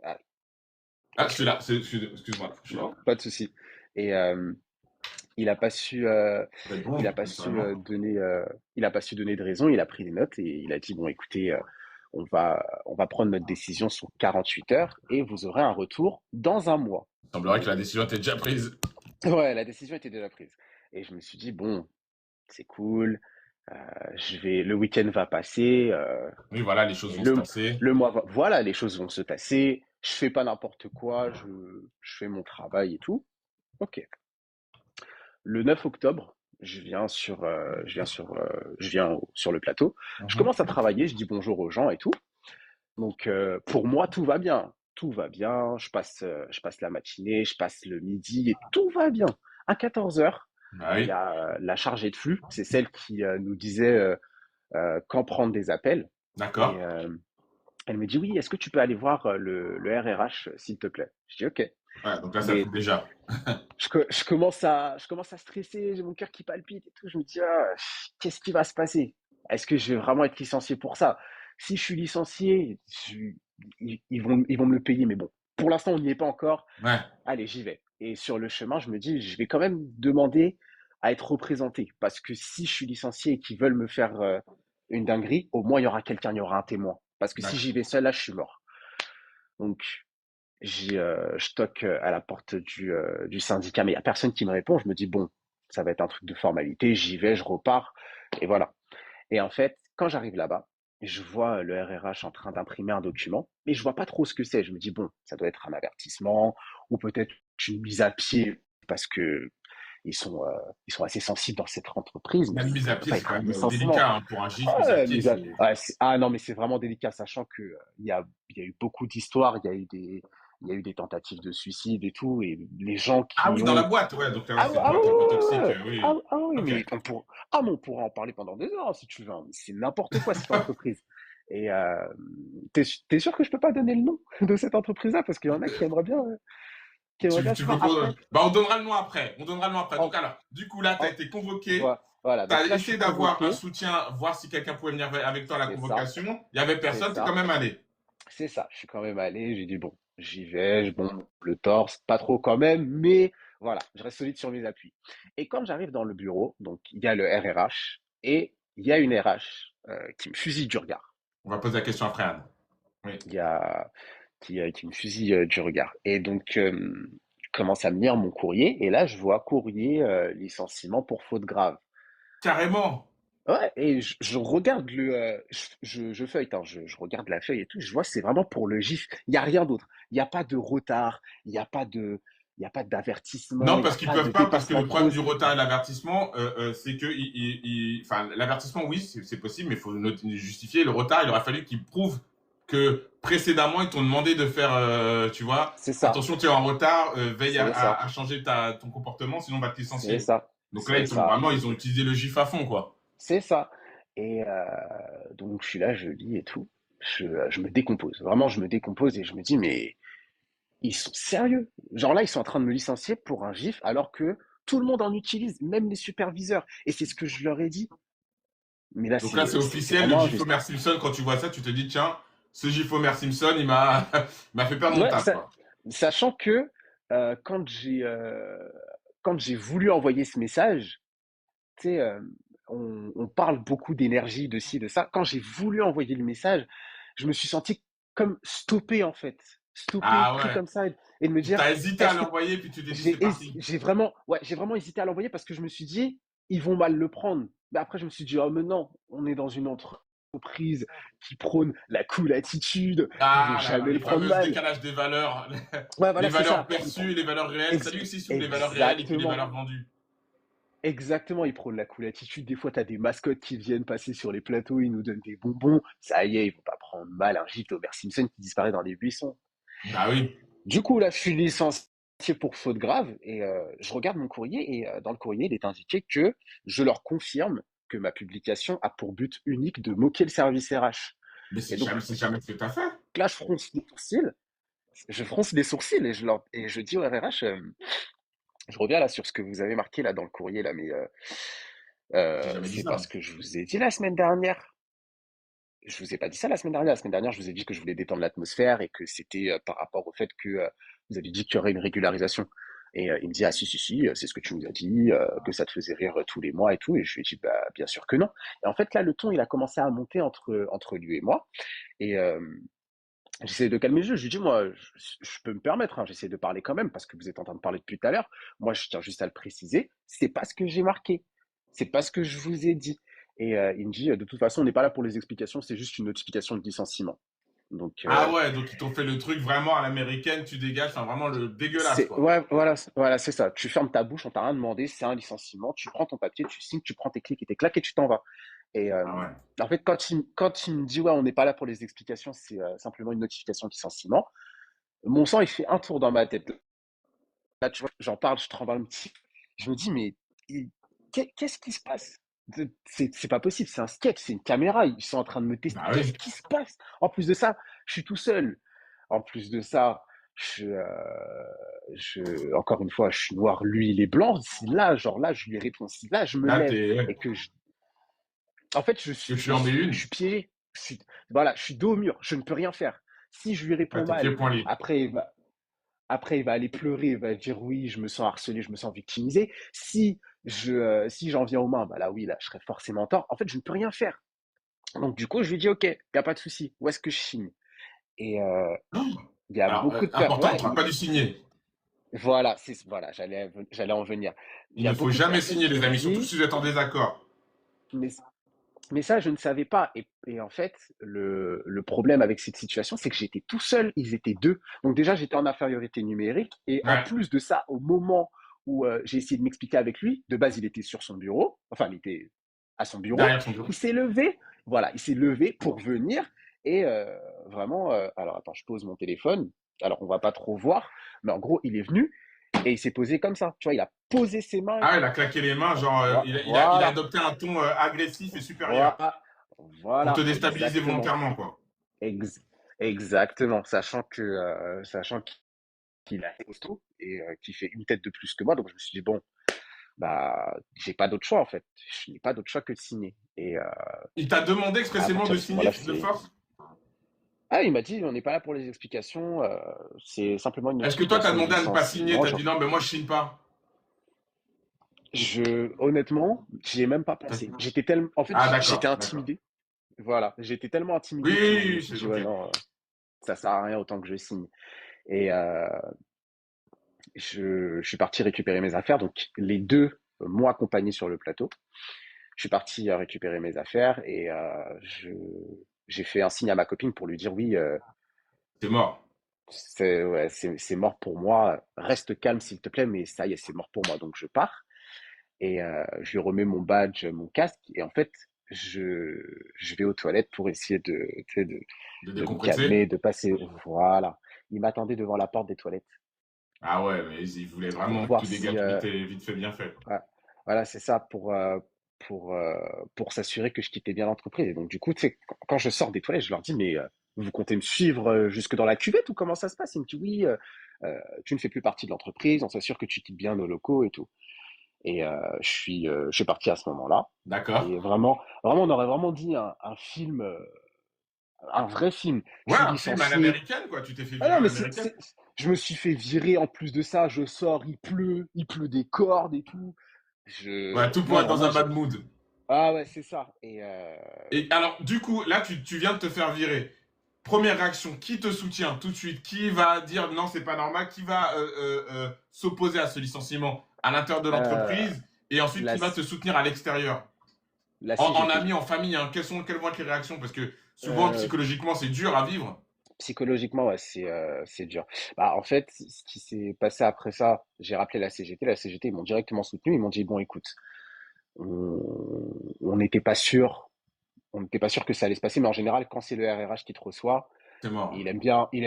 [SPEAKER 2] Ah,
[SPEAKER 1] Ah, je
[SPEAKER 2] donc,
[SPEAKER 1] suis là. Excuse-moi, je suis là.
[SPEAKER 2] non, pas de souci. Et il n'a pas su, il a
[SPEAKER 1] Répondre,
[SPEAKER 2] pas su
[SPEAKER 1] naturellement.
[SPEAKER 2] il a pas su donner de raison. Il a pris des notes et il a dit, bon, écoutez, on va prendre notre décision sous 48 heures et vous aurez un retour dans un mois.
[SPEAKER 1] Il semblerait que la décision était déjà prise.
[SPEAKER 2] Ouais, la décision était déjà prise. Et je me suis dit, bon, c'est cool, le week-end va passer,
[SPEAKER 1] Oui, voilà, les choses
[SPEAKER 2] et
[SPEAKER 1] vont se tasser.
[SPEAKER 2] voilà, les choses vont se tasser, je fais pas n'importe quoi, je fais mon travail et tout. Ok. Le 9 octobre, je viens sur le plateau. Je
[SPEAKER 1] Mhm.
[SPEAKER 2] commence à travailler, je dis bonjour aux gens et tout. Donc, pour moi, tout va bien. Tout va bien. Je passe la matinée, je passe le midi et tout va bien. À 14 heures,
[SPEAKER 1] Bah
[SPEAKER 2] il y
[SPEAKER 1] oui.
[SPEAKER 2] a la chargée de flux, c'est celle qui nous disait quand prendre des appels.
[SPEAKER 1] D'accord.
[SPEAKER 2] Et elle me dit, oui, est-ce que tu peux aller voir le RRH, s'il te plaît? Je dis, ok.
[SPEAKER 1] Ouais, donc là, ça
[SPEAKER 2] Mais
[SPEAKER 1] flippe déjà.
[SPEAKER 2] je commence à stresser, j'ai mon cœur qui palpite et tout. Je me dis, ah, qu'est-ce qui va se passer? Est-ce que je vais vraiment être licencié pour ça? Si je suis licencié, ils vont me le payer, mais bon, pour l'instant, on n'y est pas encore.
[SPEAKER 1] Ouais.
[SPEAKER 2] Allez, j'y vais. Et sur le chemin, je me dis, je vais quand même demander à être représenté. Parce que si je suis licencié et qu'ils veulent me faire une dinguerie, au moins, il y aura quelqu'un, il y aura un témoin. Parce que si
[SPEAKER 1] D'accord.
[SPEAKER 2] j'y vais seul, là, je suis mort. Donc, je toque à la porte du syndicat, mais il n'y a personne qui me répond. Je me dis, bon, ça va être un truc de formalité, j'y vais, je repars, et voilà. Et en fait, quand j'arrive là-bas, je vois le RRH en train d'imprimer un document, mais je vois pas trop ce que c'est. Je me dis, bon, ça doit être un avertissement, ou peut-être une mise à pied, parce que ils sont assez sensibles dans cette entreprise, mais
[SPEAKER 1] Même
[SPEAKER 2] ça
[SPEAKER 1] mise à
[SPEAKER 2] peut
[SPEAKER 1] pied,
[SPEAKER 2] pas
[SPEAKER 1] c'est
[SPEAKER 2] être
[SPEAKER 1] quand
[SPEAKER 2] un
[SPEAKER 1] même
[SPEAKER 2] licenciement.
[SPEAKER 1] délicat, hein. Pour un gif, mise à
[SPEAKER 2] Ouais,
[SPEAKER 1] pied, c'est.
[SPEAKER 2] ah non, mais c'est vraiment délicat, sachant que il y a eu beaucoup d'histoires, il y a eu des tentatives de suicide et tout, et les gens
[SPEAKER 1] Ah
[SPEAKER 2] qui
[SPEAKER 1] oui, dans la
[SPEAKER 2] ont...
[SPEAKER 1] boîte, ouais, donc
[SPEAKER 2] Ah,
[SPEAKER 1] c'est une
[SPEAKER 2] ah
[SPEAKER 1] boîte un peu toxique,
[SPEAKER 2] ouais,
[SPEAKER 1] oui.
[SPEAKER 2] ah oui,
[SPEAKER 1] Ok.
[SPEAKER 2] mais on pourra en parler pendant des heures, si tu veux, hein. C'est n'importe quoi, cette entreprise. Et t'es sûr que je peux pas donner le nom de cette entreprise-là, parce qu'il y en a qui aimeraient bien
[SPEAKER 1] Tu peux
[SPEAKER 2] savoir.
[SPEAKER 1] pas...
[SPEAKER 2] Après,
[SPEAKER 1] Bah, on donnera le nom après. On donnera le nom après. Donc,
[SPEAKER 2] en,
[SPEAKER 1] alors, du coup, là, tu as
[SPEAKER 2] en-
[SPEAKER 1] été convoqué.
[SPEAKER 2] voilà,
[SPEAKER 1] Tu
[SPEAKER 2] donc
[SPEAKER 1] as
[SPEAKER 2] là, je suis
[SPEAKER 1] essayé d'avoir un
[SPEAKER 2] convoqué,
[SPEAKER 1] soutien, voir si quelqu'un pouvait venir avec toi à la
[SPEAKER 2] c'est ça,
[SPEAKER 1] convocation. Il y avait
[SPEAKER 2] c'est
[SPEAKER 1] personne, tu es quand
[SPEAKER 2] ça.
[SPEAKER 1] même allé.
[SPEAKER 2] C'est ça, je suis quand même allé, j'ai dit bon, j'y vais, bon, le torse, pas trop quand même, mais voilà, je reste solide sur mes appuis. Et quand j'arrive dans le bureau, donc il y a le RRH et il y a une RH qui me fusille du regard.
[SPEAKER 1] On va poser la question après, Anne. Oui.
[SPEAKER 2] Il y a qui me fusille du regard. Et donc je commence à me lire mon courrier et là je vois courrier licenciement pour faute grave.
[SPEAKER 1] Carrément.
[SPEAKER 2] Ouais, et je regarde je feuillete, hein, je regarde la feuille et tout, je vois c'est vraiment pour le GIF. Il n'y a rien d'autre. Il n'y a pas de retard, il y a pas d'avertissement,
[SPEAKER 1] Non,
[SPEAKER 2] il n'y a
[SPEAKER 1] parce qu'ils
[SPEAKER 2] pas de
[SPEAKER 1] peuvent pas, parce que
[SPEAKER 2] dépassement
[SPEAKER 1] le
[SPEAKER 2] de
[SPEAKER 1] problème
[SPEAKER 2] cause.
[SPEAKER 1] du retard et de l'avertissement, c'est que, enfin, l'avertissement, oui, c'est possible, mais il faut justifier. Le retard, il aurait fallu qu'ils prouvent que précédemment, ils t'ont demandé de faire, tu vois,
[SPEAKER 2] C'est ça,
[SPEAKER 1] attention, tu es en retard, veille
[SPEAKER 2] c'est ça,
[SPEAKER 1] à changer ton comportement, sinon on va te
[SPEAKER 2] c'est
[SPEAKER 1] licencier.
[SPEAKER 2] ça,
[SPEAKER 1] Donc là,
[SPEAKER 2] c'est ça,
[SPEAKER 1] vraiment, ils ont utilisé le gif à fond, quoi.
[SPEAKER 2] c'est ça. Et donc je suis là, je lis et tout. Je me décompose. Vraiment, je me décompose et je me dis, mais ils sont sérieux. Genre là, ils sont en train de me licencier pour un GIF alors que tout le monde en utilise, même les superviseurs. Et c'est ce que je leur ai dit. Mais là,
[SPEAKER 1] Donc là, c'est
[SPEAKER 2] c'est
[SPEAKER 1] officiel, le
[SPEAKER 2] vraiment
[SPEAKER 1] gif
[SPEAKER 2] injuste.
[SPEAKER 1] Homer Simpson, quand tu vois ça, tu te dis, tiens, ce gif Homer Simpson, il m'a, il m'a fait perdre mon
[SPEAKER 2] Ouais,
[SPEAKER 1] taf, quoi.
[SPEAKER 2] sachant que euh, quand j'ai quand j'ai voulu envoyer ce message, tu sais, on parle beaucoup d'énergie, de ci, de ça. Quand j'ai voulu envoyer le message, je me suis senti comme stoppé en fait, stoppé,
[SPEAKER 1] Ah
[SPEAKER 2] pris
[SPEAKER 1] ouais.
[SPEAKER 2] comme ça, et de me dire,
[SPEAKER 1] T'as hésité à
[SPEAKER 2] est-ce que
[SPEAKER 1] l'envoyer, puis tu t'es dit, c'est parti.
[SPEAKER 2] j'ai vraiment hésité à l'envoyer parce que je me suis dit, ils vont mal le prendre. Mais après, je me suis dit, oh mais non, on est dans une entreprise qui prône la cool attitude, ils vont
[SPEAKER 1] Ah là là,
[SPEAKER 2] jamais
[SPEAKER 1] les
[SPEAKER 2] le prendre
[SPEAKER 1] fameuses
[SPEAKER 2] mal.
[SPEAKER 1] décalages des valeurs,
[SPEAKER 2] Ouais,
[SPEAKER 1] les
[SPEAKER 2] voilà, c'est
[SPEAKER 1] valeurs
[SPEAKER 2] ça.
[SPEAKER 1] perçues et les valeurs réelles. Salut aussi sous les valeurs réelles et puis les
[SPEAKER 2] Exactement.
[SPEAKER 1] valeurs vendues.
[SPEAKER 2] Exactement, ils prônent la cool attitude. Des fois, tu as des mascottes qui viennent passer sur les plateaux, ils nous donnent des bonbons. Ça y est, ils vont pas prendre mal un gif d'Homer Simpson qui disparaît dans les buissons.
[SPEAKER 1] Bah oui.
[SPEAKER 2] Du coup, là, je suis licencié pour faute grave et je regarde mon courrier et dans le courrier, il est indiqué que je leur confirme que ma publication a pour but unique de moquer le service RH.
[SPEAKER 1] Mais
[SPEAKER 2] Et donc
[SPEAKER 1] c'est jamais ce que t'as fait.
[SPEAKER 2] là, je fronce les sourcils et je dis au RH, je reviens là sur ce que vous avez marqué là dans le courrier là, mais
[SPEAKER 1] J'ai jamais dit
[SPEAKER 2] c'est pas
[SPEAKER 1] ça.
[SPEAKER 2] ce que je vous ai dit la semaine dernière. Je vous ai pas dit ça la semaine dernière. La semaine dernière, je vous ai dit que je voulais détendre l'atmosphère et que c'était par rapport au fait que vous avez dit qu'il y aurait une régularisation. Et il me dit, ah si, si, si, c'est ce que tu nous as dit, que ça te faisait rire tous les mois et tout. Et je lui ai dit, bah, bien sûr que non. Et en fait, là, le ton, il a commencé à monter entre lui et moi. Et j'essaie de calmer le jeu. Je lui dis, moi, je peux me permettre, hein, j'essaie de parler quand même parce que vous êtes en train de parler depuis tout à l'heure. Moi, je tiens juste à le préciser. C'est pas ce que j'ai marqué. C'est pas ce que je vous ai dit. Et il me dit, de toute façon, on n'est pas là pour les explications, c'est juste une notification de licenciement. Donc,
[SPEAKER 1] Ah ouais, donc ils t'ont fait le truc vraiment à l'américaine, tu dégages, enfin vraiment le dégueulasse, quoi.
[SPEAKER 2] ouais, voilà, voilà, c'est ça. Tu fermes ta bouche, on t'a rien demandé, c'est un licenciement. Tu prends ton papier, tu signes, tu prends tes clics et tes claques et tu t'en vas. Et
[SPEAKER 1] Ah ouais.
[SPEAKER 2] en fait, quand il me dit, ouais, on n'est pas là pour les explications, c'est simplement une notification de licenciement, mon sang, il fait un tour dans ma tête. Là, tu vois, j'en parle, je tremble un petit. Je me dis, mais qu'est-ce qui se passe? C'est pas possible, c'est un sketch, c'est une caméra, ils sont en train de me tester.
[SPEAKER 1] Bah
[SPEAKER 2] Qu'est-ce
[SPEAKER 1] oui.
[SPEAKER 2] qui se passe? En plus de ça, je suis tout seul. En plus de ça, encore une fois, je suis noir, lui, il est blanc. Si là, genre là, je lui réponds, si là, je me
[SPEAKER 1] Là,
[SPEAKER 2] lève
[SPEAKER 1] t'es,
[SPEAKER 2] et en fait,
[SPEAKER 1] que tu en mets
[SPEAKER 2] je
[SPEAKER 1] une.
[SPEAKER 2] suis piégé. Voilà, je suis dos au mur, je ne peux rien faire. Si je lui
[SPEAKER 1] Ouais,
[SPEAKER 2] réponds
[SPEAKER 1] t'es pieds
[SPEAKER 2] mal,
[SPEAKER 1] poings liés.
[SPEAKER 2] après, après, il va aller pleurer, il va dire oui, je me sens harcelé, je me sens victimisé. Si j'en viens aux mains, bah là oui, là, je serais forcément tort. En fait, je ne peux rien faire. Donc du coup, je lui dis ok, il y a pas de souci. Où est-ce que je signe? Et il y a
[SPEAKER 1] Alors,
[SPEAKER 2] beaucoup de personnes.
[SPEAKER 1] important,
[SPEAKER 2] Ouais,
[SPEAKER 1] tu n'auras pas dû signer.
[SPEAKER 2] voilà, j'allais en venir. Il
[SPEAKER 1] Il
[SPEAKER 2] y a
[SPEAKER 1] ne faut
[SPEAKER 2] beaucoup de
[SPEAKER 1] jamais
[SPEAKER 2] personnes
[SPEAKER 1] signer,
[SPEAKER 2] qui
[SPEAKER 1] les
[SPEAKER 2] ont
[SPEAKER 1] amis, surtout
[SPEAKER 2] dit,
[SPEAKER 1] si vous êtes en désaccord.
[SPEAKER 2] mais ça, je ne savais pas. Et en fait, le problème avec cette situation, c'est que j'étais tout seul, ils étaient deux. Donc déjà, j'étais en infériorité numérique. Et en
[SPEAKER 1] Ouais,
[SPEAKER 2] plus de ça, au moment où j'ai essayé de m'expliquer avec lui, de base, il était sur son bureau, enfin, il était à son bureau.
[SPEAKER 1] derrière son bureau.
[SPEAKER 2] Il s'est levé, voilà, il s'est levé pour venir. Et vraiment, alors attends, je pose mon téléphone. Alors, on va pas trop voir, mais en gros, il est venu et il s'est posé comme ça. Tu vois, il a posé ses mains et
[SPEAKER 1] Ah, il
[SPEAKER 2] tout.
[SPEAKER 1] a claqué les mains, genre, il a
[SPEAKER 2] Voilà,
[SPEAKER 1] adopté un ton agressif et supérieur
[SPEAKER 2] voilà,
[SPEAKER 1] pour te
[SPEAKER 2] voilà,
[SPEAKER 1] déstabiliser
[SPEAKER 2] exactement.
[SPEAKER 1] volontairement, quoi.
[SPEAKER 2] Ex- Exactement, sachant qu'il a costaud et qu'il fait une tête de plus que moi, donc je me suis dit bon, bah j'ai pas d'autre choix en fait, je n'ai pas d'autre choix que de signer. Et
[SPEAKER 1] Il t'a demandé
[SPEAKER 2] à
[SPEAKER 1] expressément
[SPEAKER 2] partir
[SPEAKER 1] de
[SPEAKER 2] de ce
[SPEAKER 1] signer
[SPEAKER 2] moment-là,
[SPEAKER 1] de
[SPEAKER 2] c'est
[SPEAKER 1] force?
[SPEAKER 2] il m'a dit on n'est pas là pour les explications, c'est simplement une
[SPEAKER 1] Est-ce que toi, t'as
[SPEAKER 2] notification de
[SPEAKER 1] demandé à ne pas signer?
[SPEAKER 2] licenciement.
[SPEAKER 1] T'as dit non, mais moi, je signe pas.
[SPEAKER 2] Honnêtement, j'y ai même pas pensé. J'étais tellement, en fait,
[SPEAKER 1] Ah,
[SPEAKER 2] j'étais
[SPEAKER 1] d'accord, d'accord.
[SPEAKER 2] intimidé. Voilà, j'étais tellement
[SPEAKER 1] Oui,
[SPEAKER 2] intimidé que je
[SPEAKER 1] oui,
[SPEAKER 2] me
[SPEAKER 1] oui,
[SPEAKER 2] suis dit
[SPEAKER 1] ok.
[SPEAKER 2] ouais non, ça sert à rien autant que je signe. Et je suis parti récupérer mes affaires. Donc les deux m'ont accompagné sur le plateau. Je suis parti récupérer mes affaires et j'ai fait un signe à ma copine pour lui dire oui,
[SPEAKER 1] C'est mort.
[SPEAKER 2] c'est mort pour moi. Reste calme s'il te plaît, mais ça y est, c'est mort pour moi. Donc je pars et je lui remets mon badge, mon casque et en fait je vais aux toilettes pour essayer tu sais,
[SPEAKER 1] De
[SPEAKER 2] de me
[SPEAKER 1] décompresser?
[SPEAKER 2] calmer, de passer. Voilà. Il m'attendait devant la porte des toilettes
[SPEAKER 1] Ah ouais, mais il voulait
[SPEAKER 2] pour
[SPEAKER 1] vraiment que
[SPEAKER 2] voir
[SPEAKER 1] tu
[SPEAKER 2] si
[SPEAKER 1] dégages vite, vite fait, bien fait.
[SPEAKER 2] ouais, voilà, c'est ça pour, euh, pour s'assurer que je quittais bien l'entreprise. Et donc, du coup, tu sais, quand je sors des toilettes, je leur dis, mais vous comptez me suivre jusque dans la cuvette ou comment ça se passe? Ils me disent, oui, tu ne fais plus partie de l'entreprise, on s'assure que tu quittes bien nos locaux et tout. Et je suis parti à ce moment-là.
[SPEAKER 1] D'accord.
[SPEAKER 2] Et vraiment, vraiment, on aurait vraiment dit un film, un vrai film. Je
[SPEAKER 1] Ouais,
[SPEAKER 2] suis
[SPEAKER 1] un film à
[SPEAKER 2] licencié.
[SPEAKER 1] l'américaine, quoi. Tu t'es fait
[SPEAKER 2] Ah
[SPEAKER 1] virer
[SPEAKER 2] non,
[SPEAKER 1] à
[SPEAKER 2] mais
[SPEAKER 1] l'américaine.
[SPEAKER 2] je me suis fait virer en plus de ça. Je sors, il pleut des cordes et tout.
[SPEAKER 1] Ouais, tout pour
[SPEAKER 2] Non,
[SPEAKER 1] être dans
[SPEAKER 2] vraiment,
[SPEAKER 1] un bad mood.
[SPEAKER 2] ah ouais, c'est ça. Et
[SPEAKER 1] Et alors, du coup, là, tu viens de te faire virer. Première réaction, qui te soutient tout de suite? Qui va dire non, c'est pas normal? Qui va s'opposer à ce licenciement à l'intérieur de
[SPEAKER 2] euh,
[SPEAKER 1] l'entreprise? Et ensuite,
[SPEAKER 2] la,
[SPEAKER 1] qui va te soutenir à l'extérieur?
[SPEAKER 2] la
[SPEAKER 1] En
[SPEAKER 2] CGT.
[SPEAKER 1] ami, en famille, hein. Quelles vont être les réactions? Parce que souvent,
[SPEAKER 2] Euh,
[SPEAKER 1] psychologiquement, c'est dur à vivre.
[SPEAKER 2] Psychologiquement, ouais, c'est dur. Bah, en fait, ce qui s'est passé après ça, j'ai rappelé la CGT. La CGT, ils m'ont directement soutenu. Ils m'ont dit, bon, écoute, on on n'était pas sûr, on n'était pas sûr que ça allait se passer, mais en général, quand c'est le RRH qui te reçoit,
[SPEAKER 1] C'est mort.
[SPEAKER 2] il aime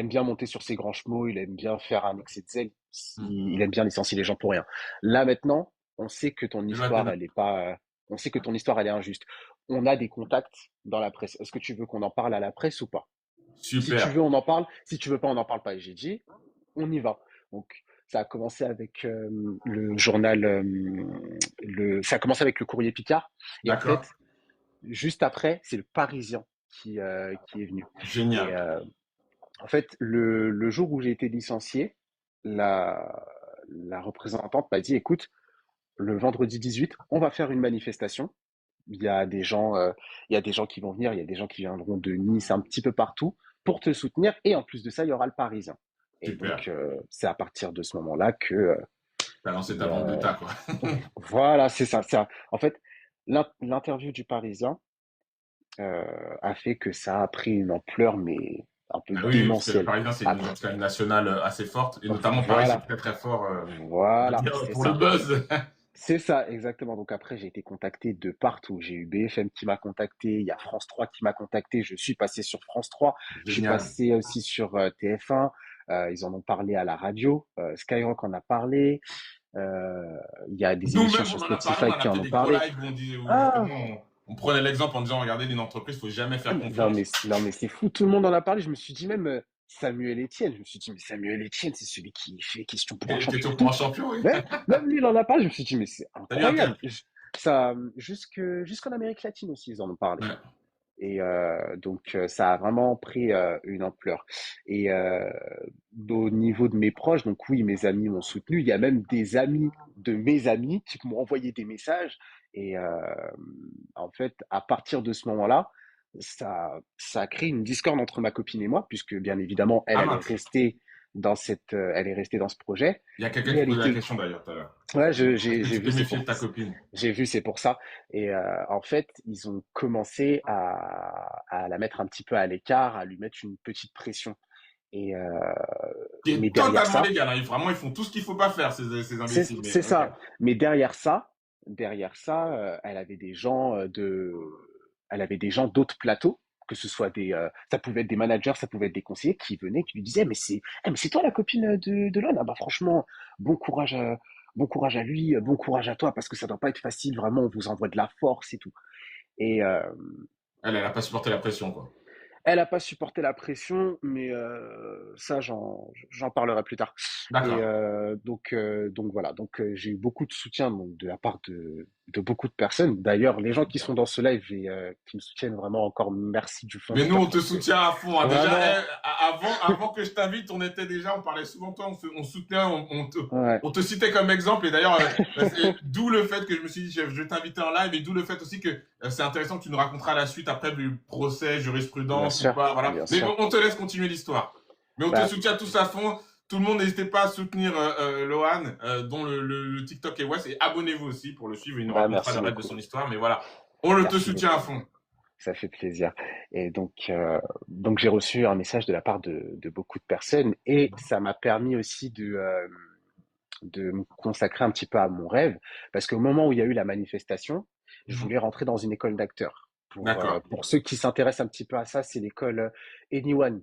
[SPEAKER 2] bien monter sur ses grands chevaux, il aime bien faire un excès de zèle,
[SPEAKER 1] Hmm.
[SPEAKER 2] il aime bien licencier les gens pour rien. Là maintenant, on sait que ton
[SPEAKER 1] Tu dois te
[SPEAKER 2] histoire, elle est pas, on sait que ton histoire, elle est injuste. On a des contacts dans la presse. Est-ce que tu veux qu'on en parle à la presse ou pas? Si tu
[SPEAKER 1] super.
[SPEAKER 2] veux, on en parle. Si tu veux pas, on n'en parle pas. Et j'ai dit, on y va. Donc, ça a commencé avec le journal, ça a commencé avec le Courrier Picard. Et en
[SPEAKER 1] D'accord.
[SPEAKER 2] fait, juste après, c'est le Parisien qui est venu. Et
[SPEAKER 1] Génial.
[SPEAKER 2] en fait, le jour où j'ai été licencié, la, la représentante m'a dit, écoute, le vendredi 18, on va faire une manifestation. Il y a des gens, il y a des gens qui vont venir, il y a des gens qui viendront de Nice, un petit peu partout, pour te soutenir. Et en plus de ça, il y aura le Parisien. Et
[SPEAKER 1] Super.
[SPEAKER 2] donc, c'est à partir de ce moment-là que,
[SPEAKER 1] T'as lancé ta
[SPEAKER 2] il,
[SPEAKER 1] vente de tas, quoi.
[SPEAKER 2] voilà, c'est ça. En fait, l'interview du Parisien a fait que ça a pris une ampleur, mais un peu
[SPEAKER 1] Ah oui, oui, parce que le
[SPEAKER 2] démentielle.
[SPEAKER 1] Parisien, c'est une
[SPEAKER 2] Après,
[SPEAKER 1] audience quand même nationale assez forte. Et notamment, Paris, c'est
[SPEAKER 2] voilà,
[SPEAKER 1] très très fort, on va
[SPEAKER 2] voilà,
[SPEAKER 1] dire,
[SPEAKER 2] c'est
[SPEAKER 1] pour le
[SPEAKER 2] ça.
[SPEAKER 1] buzz.
[SPEAKER 2] C'est ça, exactement. Donc après, j'ai été contacté de partout. J'ai eu BFM qui m'a contacté, il y a France 3 qui m'a contacté, je suis passé sur France 3, je suis
[SPEAKER 1] Génial.
[SPEAKER 2] passé aussi sur TF1, ils en ont parlé à la radio, Skyrock en a parlé, il y a des émissions
[SPEAKER 1] Nous-mêmes, on
[SPEAKER 2] sur
[SPEAKER 1] en a parlé, on
[SPEAKER 2] Spotify
[SPEAKER 1] en a
[SPEAKER 2] qui
[SPEAKER 1] fait
[SPEAKER 2] en ont
[SPEAKER 1] des gros
[SPEAKER 2] parlé.
[SPEAKER 1] lives où on disait, où
[SPEAKER 2] Ah,
[SPEAKER 1] justement, on prenait l'exemple en disant, regardez, une entreprise, faut jamais faire
[SPEAKER 2] non
[SPEAKER 1] confiance.
[SPEAKER 2] mais, non mais c'est fou, tout le monde en a parlé. Je me suis dit même Samuel Etienne, je me suis dit mais Samuel Etienne, c'est celui qui fait question pour un champion.
[SPEAKER 1] Question pour un champion, oui.
[SPEAKER 2] Même lui, il en a parlé. Je me suis dit mais c'est
[SPEAKER 1] T'as eu un
[SPEAKER 2] incroyable.
[SPEAKER 1] tel.
[SPEAKER 2] Ça, jusqu'en Amérique latine aussi, ils en ont parlé.
[SPEAKER 1] Ouais.
[SPEAKER 2] Et donc, ça a vraiment pris une ampleur. Et au niveau de mes proches, donc oui, mes amis m'ont soutenu. Il y a même des amis de mes amis qui m'ont envoyé des messages. Et en fait, à partir de ce moment-là, ça a créé une discorde entre ma copine et moi, puisque bien évidemment,
[SPEAKER 1] Ah mince.
[SPEAKER 2] elle est restée dans ce projet.
[SPEAKER 1] Il y a quelqu'un
[SPEAKER 2] Et
[SPEAKER 1] qui
[SPEAKER 2] elle
[SPEAKER 1] posait la
[SPEAKER 2] était,
[SPEAKER 1] question d'ailleurs tout à l'heure.
[SPEAKER 2] ouais,
[SPEAKER 1] Est-ce que
[SPEAKER 2] j'ai
[SPEAKER 1] tu
[SPEAKER 2] vu,
[SPEAKER 1] t'es méfié de ta copine?
[SPEAKER 2] c'est pour ça. Et en fait, ils ont commencé à la mettre un petit peu à l'écart, à lui mettre une petite pression. Et
[SPEAKER 1] Qui
[SPEAKER 2] mais
[SPEAKER 1] est totalement légal, hein. Vraiment, ils font tout ce qu'il faut pas faire, ces imbéciles. Mais
[SPEAKER 2] c'est
[SPEAKER 1] ok.
[SPEAKER 2] ça. Mais derrière ça, elle avait des gens elle avait des gens d'autres plateaux que ce soit ça pouvait être des managers, ça pouvait être des conseillers qui venaient, qui lui disaient, mais c'est toi la copine de Lon? Ah bah franchement, bon courage bon courage à lui, bon courage à toi, parce que ça doit pas être facile, vraiment, on vous envoie de la force et tout. Et
[SPEAKER 1] Elle a pas supporté la pression, quoi.
[SPEAKER 2] elle a pas supporté la pression, mais ça, j'en parlerai plus tard. Et
[SPEAKER 1] D'accord.
[SPEAKER 2] donc voilà, donc j'ai eu beaucoup de soutien donc, de la part de beaucoup de personnes. D'ailleurs, les gens qui sont dans ce live et qui me soutiennent vraiment encore, merci du fond
[SPEAKER 1] Mais
[SPEAKER 2] du
[SPEAKER 1] nous,
[SPEAKER 2] cœur
[SPEAKER 1] on te
[SPEAKER 2] parce que
[SPEAKER 1] soutient à fond, hein. Déjà,
[SPEAKER 2] vraiment,
[SPEAKER 1] avant que je t'invite, on était déjà, on parlait souvent de toi, on soutenait,
[SPEAKER 2] ouais,
[SPEAKER 1] on te citait comme exemple. Et d'ailleurs, d'où le fait que je me suis dit, je vais t'inviter en live, et d'où le fait aussi que c'est intéressant que tu nous raconteras la suite après du procès,
[SPEAKER 2] bien
[SPEAKER 1] jurisprudence ou
[SPEAKER 2] sûr,
[SPEAKER 1] pas. Voilà.
[SPEAKER 2] bien
[SPEAKER 1] Mais
[SPEAKER 2] sûr.
[SPEAKER 1] on te laisse continuer l'histoire. Mais on te
[SPEAKER 2] Bah,
[SPEAKER 1] soutient tous à fond. Tout le monde, n'hésitez pas à soutenir Lohan, dont le TikTok est West. Et abonnez-vous aussi pour le suivre. Il nous
[SPEAKER 2] bah
[SPEAKER 1] racontera
[SPEAKER 2] merci
[SPEAKER 1] le reste de
[SPEAKER 2] beaucoup,
[SPEAKER 1] son histoire. Mais voilà, on le te
[SPEAKER 2] merci
[SPEAKER 1] soutient à
[SPEAKER 2] beaucoup.
[SPEAKER 1] fond.
[SPEAKER 2] Ça fait plaisir. Et donc j'ai reçu un message de la part de beaucoup de personnes et ça m'a permis aussi de me consacrer un petit peu à mon rêve parce qu'au moment où il y a eu la manifestation, je
[SPEAKER 1] Mhm.
[SPEAKER 2] voulais rentrer dans une école d'acteurs.
[SPEAKER 1] D'accord,
[SPEAKER 2] Pour ceux qui s'intéressent un petit peu à ça, c'est l'école Anyone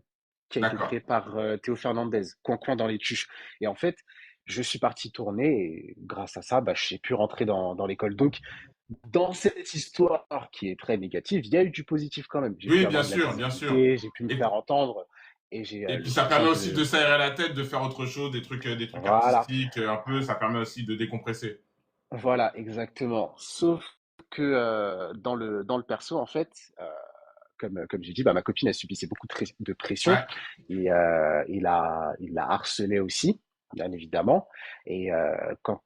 [SPEAKER 2] qui a été
[SPEAKER 1] d'accord.
[SPEAKER 2] créée par Théo Fernandez, Coin Coin dans les tuches. Et en fait, je suis parti tourner et grâce à ça, bah, j'ai pu rentrer dans l'école. Donc, dans cette histoire qui est très négative, il y a eu du positif quand même. J'ai pu
[SPEAKER 1] Oui,
[SPEAKER 2] avoir de la
[SPEAKER 1] bien sûr.
[SPEAKER 2] visibilité, j'ai pu me
[SPEAKER 1] Et,
[SPEAKER 2] faire entendre et
[SPEAKER 1] et
[SPEAKER 2] j'ai
[SPEAKER 1] puis
[SPEAKER 2] le
[SPEAKER 1] ça
[SPEAKER 2] soutien
[SPEAKER 1] permet aussi de
[SPEAKER 2] de...
[SPEAKER 1] s'aérer la tête, de faire autre chose, des trucs
[SPEAKER 2] Voilà,
[SPEAKER 1] artistiques, un peu. Ça permet aussi de décompresser.
[SPEAKER 2] voilà, exactement. Sauf que dans le perso, en fait, comme j'ai dit, bah, ma copine, elle subissait beaucoup de pression
[SPEAKER 1] Ouais.
[SPEAKER 2] et il la harcelait aussi, bien évidemment. Et quand